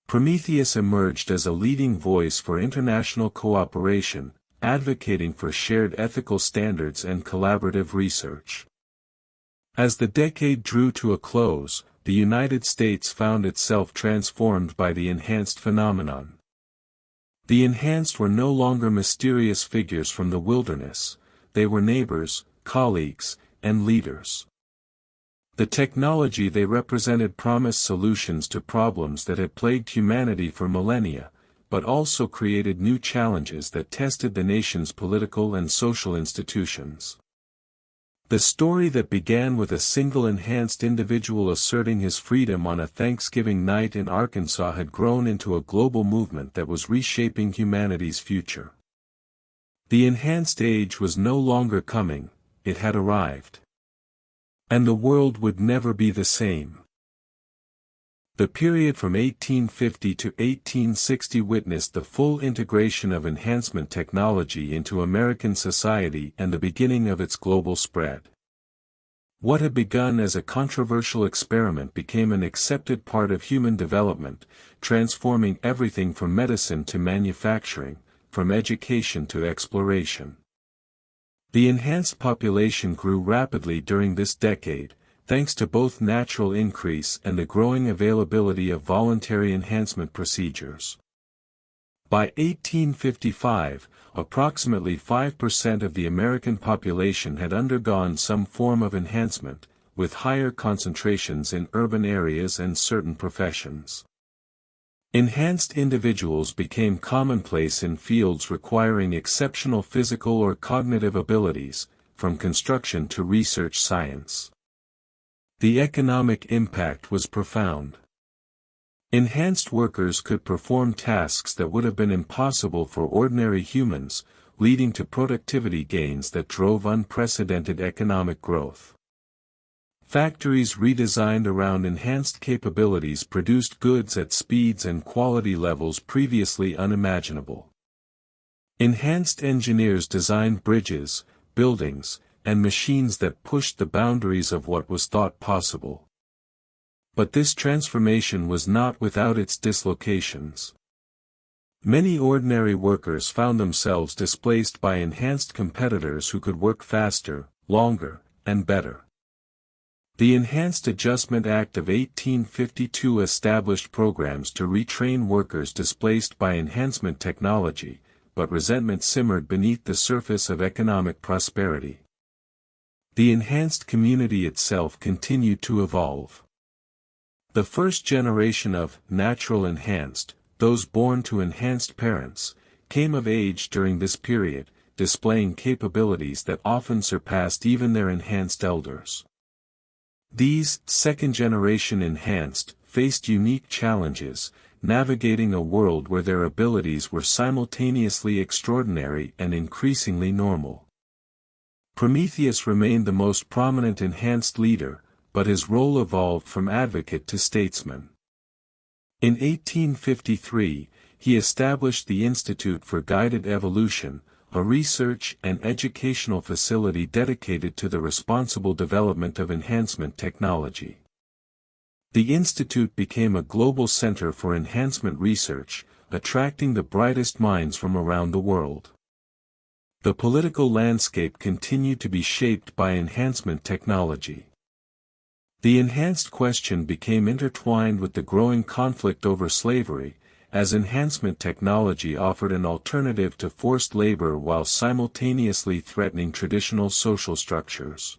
Prometheus emerged as a leading voice for international cooperation, advocating for shared ethical standards and collaborative research. As the decade drew to a close, the United States found itself transformed by the enhanced phenomenon. The enhanced were no longer mysterious figures from the wilderness, they were neighbors, colleagues, and leaders. The technology they represented promised solutions to problems that had plagued humanity for millennia, but also created new challenges that tested the nation's political and social institutions. The story that began with a single enhanced individual asserting his freedom on a Thanksgiving night in Arkansas had grown into a global movement that was reshaping humanity's future. The enhanced age was no longer coming, it had arrived. And the world would never be the same. The period from 1850 to 1860 witnessed the full integration of enhancement technology into American society and the beginning of its global spread. What had begun as a controversial experiment became an accepted part of human development, transforming everything from medicine to manufacturing, from education to exploration. The enhanced population grew rapidly during this decade, thanks to both natural increase and the growing availability of voluntary enhancement procedures. By 1855, approximately 5% of the American population had undergone some form of enhancement, with higher concentrations in urban areas and certain professions. Enhanced individuals became commonplace in fields requiring exceptional physical or cognitive abilities, from construction to research science. The economic impact was profound. Enhanced workers could perform tasks that would have been impossible for ordinary humans, leading to productivity gains that drove unprecedented economic growth. Factories redesigned around enhanced capabilities produced goods at speeds and quality levels previously unimaginable. Enhanced engineers designed bridges, buildings, and machines that pushed the boundaries of what was thought possible. But this transformation was not without its dislocations. Many ordinary workers found themselves displaced by enhanced competitors who could work faster, longer, and better. The Enhanced Adjustment Act of 1852 established programs to retrain workers displaced by enhancement technology, but resentment simmered beneath the surface of economic prosperity. The enhanced community itself continued to evolve. The first generation of natural enhanced, those born to enhanced parents, came of age during this period, displaying capabilities that often surpassed even their enhanced elders. These, second-generation enhanced, faced unique challenges, navigating a world where their abilities were simultaneously extraordinary and increasingly normal. Prometheus remained the most prominent enhanced leader, but his role evolved from advocate to statesman. In 1853, he established the Institute for Guided Evolution, a research and educational facility dedicated to the responsible development of enhancement technology. The institute became a global center for enhancement research, attracting the brightest minds from around the world. The political landscape continued to be shaped by enhancement technology. The enhanced question became intertwined with the growing conflict over slavery, as enhancement technology offered an alternative to forced labor while simultaneously threatening traditional social structures.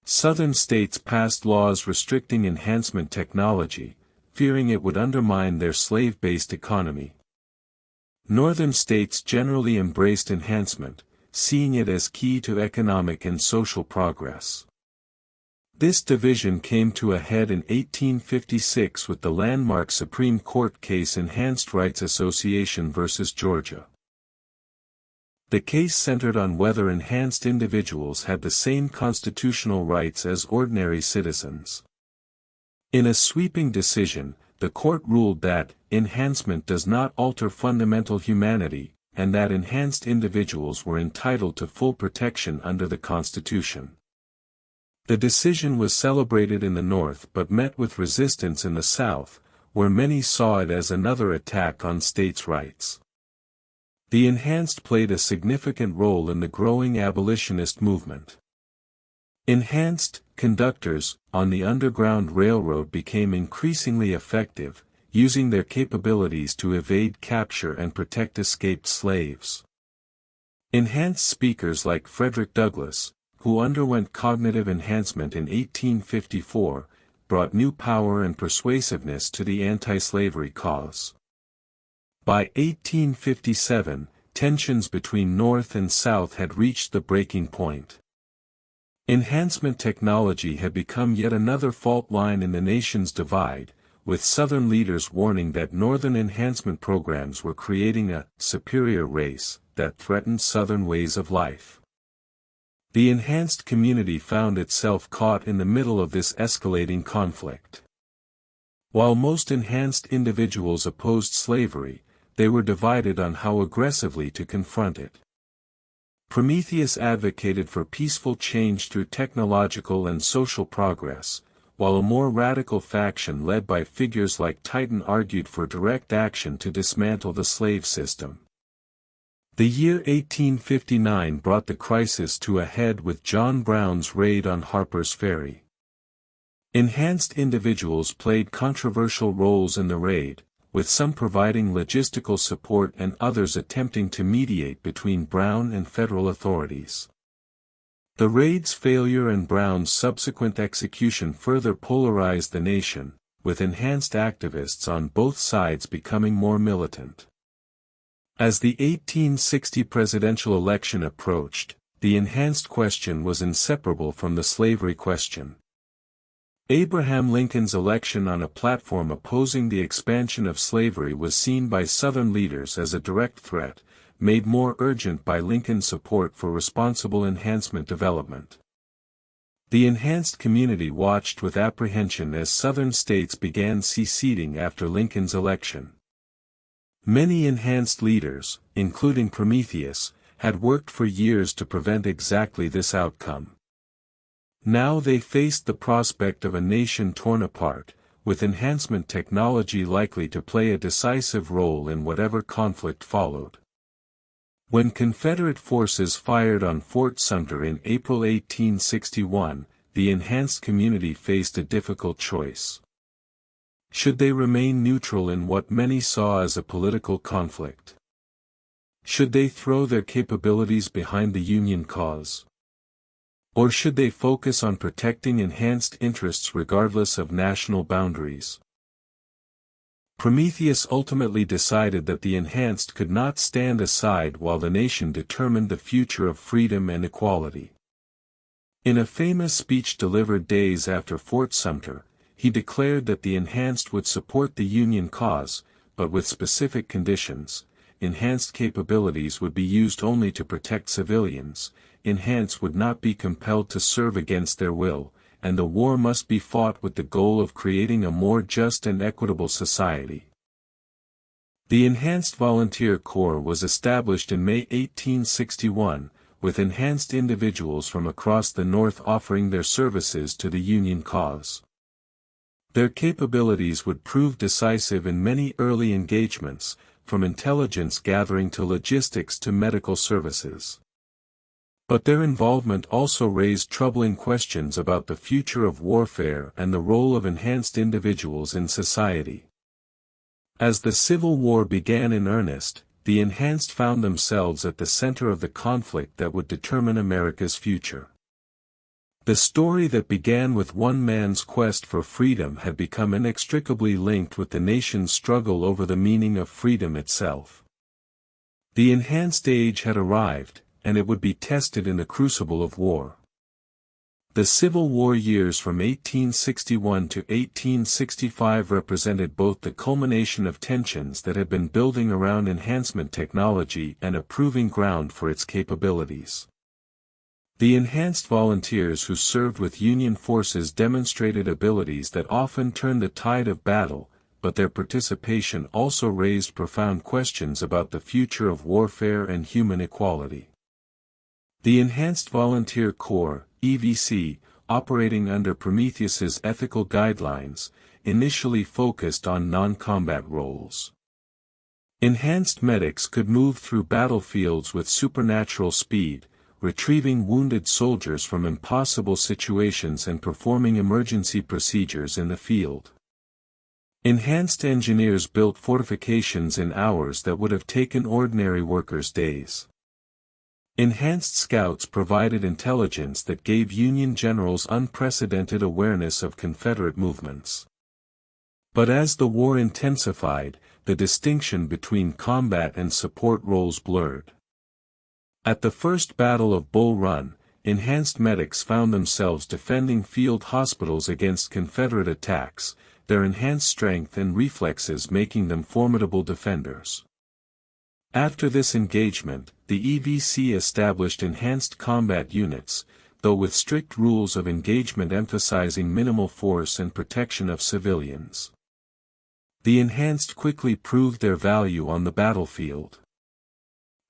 Southern states passed laws restricting enhancement technology, fearing it would undermine their slave-based economy. Northern states generally embraced enhancement, seeing it as key to economic and social progress. This division came to a head in 1856 with the landmark Supreme Court case Enhanced Rights Association v. Georgia. The case centered on whether enhanced individuals had the same constitutional rights as ordinary citizens. In a sweeping decision, the court ruled that enhancement does not alter fundamental humanity, and that enhanced individuals were entitled to full protection under the Constitution. The decision was celebrated in the North but met with resistance in the South, where many saw it as another attack on states' rights. The enhanced played a significant role in the growing abolitionist movement. Enhanced conductors on the Underground Railroad became increasingly effective, using their capabilities to evade capture and protect escaped slaves. Enhanced speakers like Frederick Douglass, who underwent cognitive enhancement in 1854, brought new power and persuasiveness to the anti-slavery cause. By 1857, tensions between North and South had reached the breaking point. Enhancement technology had become yet another fault line in the nation's divide, with Southern leaders warning that Northern enhancement programs were creating a superior race that threatened Southern ways of life. The enhanced community found itself caught in the middle of this escalating conflict. While most enhanced individuals opposed slavery, they were divided on how aggressively to confront it. Prometheus advocated for peaceful change through technological and social progress, while a more radical faction led by figures like Titan argued for direct action to dismantle the slave system. The year 1859 brought the crisis to a head with John Brown's raid on Harper's Ferry. Enhanced individuals played controversial roles in the raid, with some providing logistical support and others attempting to mediate between Brown and federal authorities. The raid's failure and Brown's subsequent execution further polarized the nation, with enhanced activists on both sides becoming more militant. As the 1860 presidential election approached, the enhanced question was inseparable from the slavery question. Abraham Lincoln's election on a platform opposing the expansion of slavery was seen by Southern leaders as a direct threat, made more urgent by Lincoln's support for responsible enhancement development. The enhanced community watched with apprehension as Southern states began seceding after Lincoln's election. Many enhanced leaders, including Prometheus, had worked for years to prevent exactly this outcome. Now they faced the prospect of a nation torn apart, with enhancement technology likely to play a decisive role in whatever conflict followed. When Confederate forces fired on Fort Sumter in April 1861, the enhanced community faced a difficult choice. Should they remain neutral in what many saw as a political conflict? Should they throw their capabilities behind the Union cause? Or should they focus on protecting enhanced interests regardless of national boundaries? Prometheus ultimately decided that the enhanced could not stand aside while the nation determined the future of freedom and equality. In a famous speech delivered days after Fort Sumter, he declared that the enhanced would support the Union cause, but with specific conditions. Enhanced capabilities would be used only to protect civilians, enhanced would not be compelled to serve against their will, and the war must be fought with the goal of creating a more just and equitable society. The Enhanced Volunteer Corps was established in May 1861, with enhanced individuals from across the North offering their services to the Union cause. Their capabilities would prove decisive in many early engagements, from intelligence gathering to logistics to medical services. But their involvement also raised troubling questions about the future of warfare and the role of enhanced individuals in society. As the Civil War began in earnest, the enhanced found themselves at the center of the conflict that would determine America's future. The story that began with one man's quest for freedom had become inextricably linked with the nation's struggle over the meaning of freedom itself. The enhanced age had arrived, and it would be tested in the crucible of war. The Civil War years from 1861 to 1865 represented both the culmination of tensions that had been building around enhancement technology and a proving ground for its capabilities. The enhanced volunteers who served with Union forces demonstrated abilities that often turned the tide of battle, but their participation also raised profound questions about the future of warfare and human equality. The Enhanced Volunteer Corps, EVC, operating under Prometheus's ethical guidelines, initially focused on non-combat roles. Enhanced medics could move through battlefields with supernatural speed, retrieving wounded soldiers from impossible situations and performing emergency procedures in the field. Enhanced engineers built fortifications in hours that would have taken ordinary workers days. Enhanced scouts provided intelligence that gave Union generals unprecedented awareness of Confederate movements. But as the war intensified, the distinction between combat and support roles blurred. At the First Battle of Bull Run, enhanced medics found themselves defending field hospitals against Confederate attacks, their enhanced strength and reflexes making them formidable defenders. After this engagement, the EVC established enhanced combat units, though with strict rules of engagement emphasizing minimal force and protection of civilians. The enhanced quickly proved their value on the battlefield.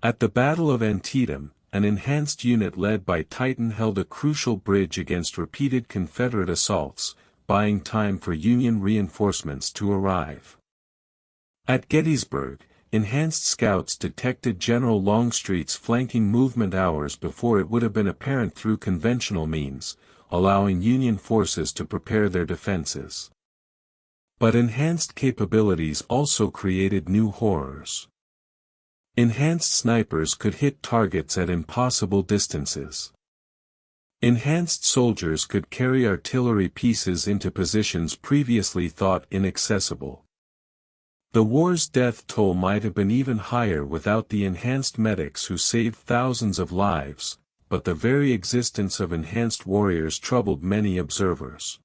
At the Battle of Antietam, an enhanced unit led by Titan held a crucial bridge against repeated Confederate assaults, buying time for Union reinforcements to arrive. At Gettysburg, enhanced scouts detected General Longstreet's flanking movement hours before it would have been apparent through conventional means, allowing Union forces to prepare their defenses. But enhanced capabilities also created new horrors. Enhanced snipers could hit targets at impossible distances. Enhanced soldiers could carry artillery pieces into positions previously thought inaccessible. The war's death toll might have been even higher without the enhanced medics who saved thousands of lives, but the very existence of enhanced warriors troubled many observers.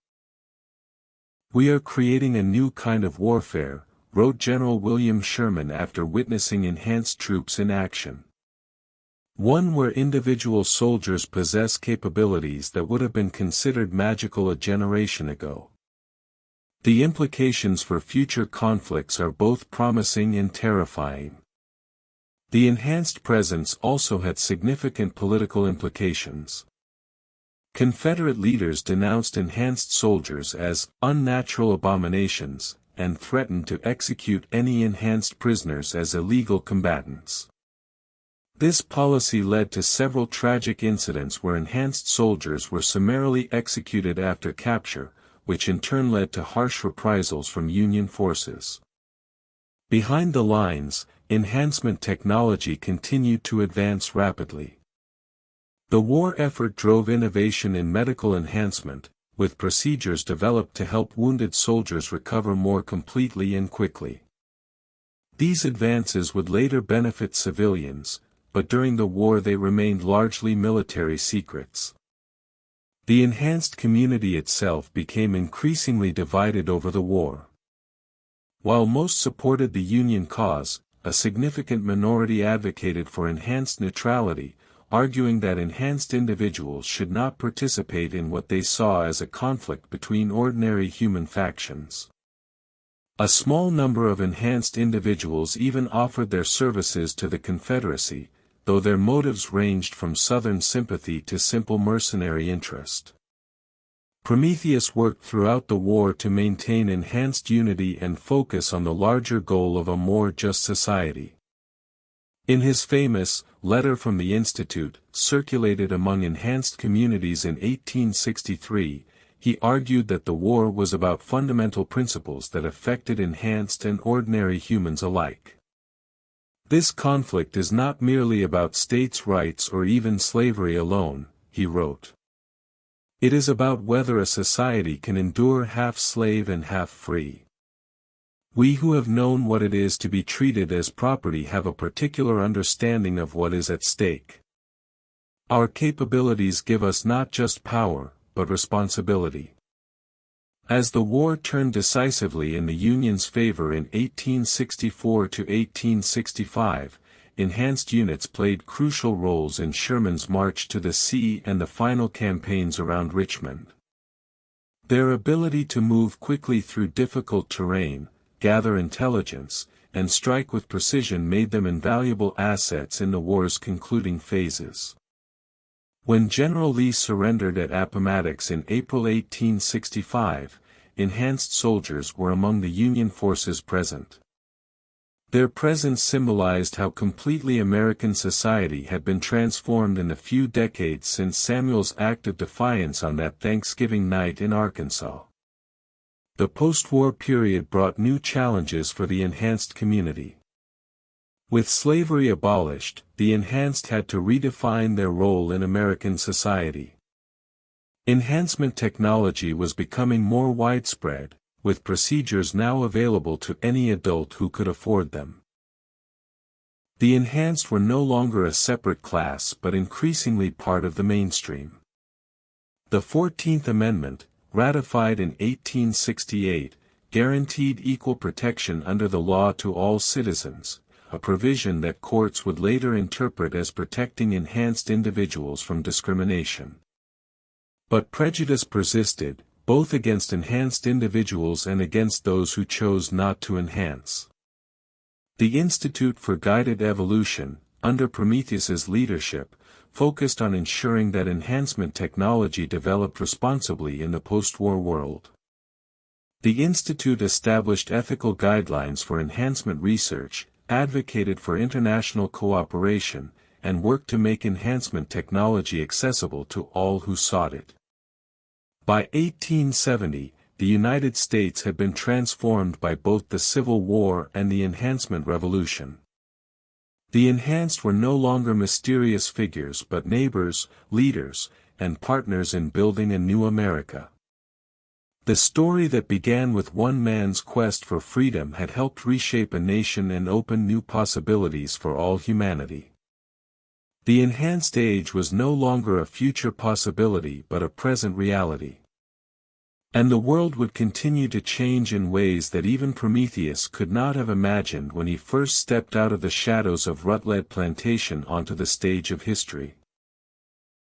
"We are creating a new kind of warfare," wrote General William Sherman after witnessing enhanced troops in action. "One where individual soldiers possess capabilities that would have been considered magical a generation ago. The implications for future conflicts are both promising and terrifying." The enhanced presence also had significant political implications. Confederate leaders denounced enhanced soldiers as unnatural abominations, and threatened to execute any enhanced prisoners as illegal combatants. This policy led to several tragic incidents where enhanced soldiers were summarily executed after capture, which in turn led to harsh reprisals from Union forces. Behind the lines, enhancement technology continued to advance rapidly. The war effort drove innovation in medical enhancement, with procedures developed to help wounded soldiers recover more completely and quickly. These advances would later benefit civilians, but during the war they remained largely military secrets. The enhanced community itself became increasingly divided over the war. While most supported the Union cause, a significant minority advocated for enhanced neutrality, arguing that enhanced individuals should not participate in what they saw as a conflict between ordinary human factions. A small number of enhanced individuals even offered their services to the Confederacy, though their motives ranged from Southern sympathy to simple mercenary interest. Prometheus worked throughout the war to maintain enhanced unity and focus on the larger goal of a more just society. In his famous Letter from the Institute, circulated among enhanced communities in 1863, he argued that the war was about fundamental principles that affected enhanced and ordinary humans alike. "This conflict is not merely about states' rights or even slavery alone," he wrote. "It is about whether a society can endure half slave and half free. We who have known what it is to be treated as property have a particular understanding of what is at stake. Our capabilities give us not just power, but responsibility." As the war turned decisively in the Union's favor in 1864 to 1865, enhanced units played crucial roles in Sherman's march to the sea and the final campaigns around Richmond. Their ability to move quickly through difficult terrain, gather intelligence, and strike with precision made them invaluable assets in the war's concluding phases. When General Lee surrendered at Appomattox in April 1865, enhanced soldiers were among the Union forces present. Their presence symbolized how completely American society had been transformed in the few decades since Samuel's act of defiance on that Thanksgiving night in Arkansas. The post-war period brought new challenges for the enhanced community. With slavery abolished, the enhanced had to redefine their role in American society. Enhancement technology was becoming more widespread, with procedures now available to any adult who could afford them. The enhanced were no longer a separate class but increasingly part of the mainstream. The 14th Amendment, ratified in 1868, guaranteed equal protection under the law to all citizens, a provision that courts would later interpret as protecting enhanced individuals from discrimination. But prejudice persisted, both against enhanced individuals and against those who chose not to enhance. The Institute for Guided Evolution, under Prometheus's leadership, focused on ensuring that enhancement technology developed responsibly in the post-war world. The Institute established ethical guidelines for enhancement research, advocated for international cooperation, and worked to make enhancement technology accessible to all who sought it. By 1870, the United States had been transformed by both the Civil War and the Enhancement Revolution. The enhanced were no longer mysterious figures but neighbors, leaders, and partners in building a new America. The story that began with one man's quest for freedom had helped reshape a nation and open new possibilities for all humanity. The enhanced age was no longer a future possibility but a present reality. And the world would continue to change in ways that even Prometheus could not have imagined when he first stepped out of the shadows of Rutledge Plantation onto the stage of history.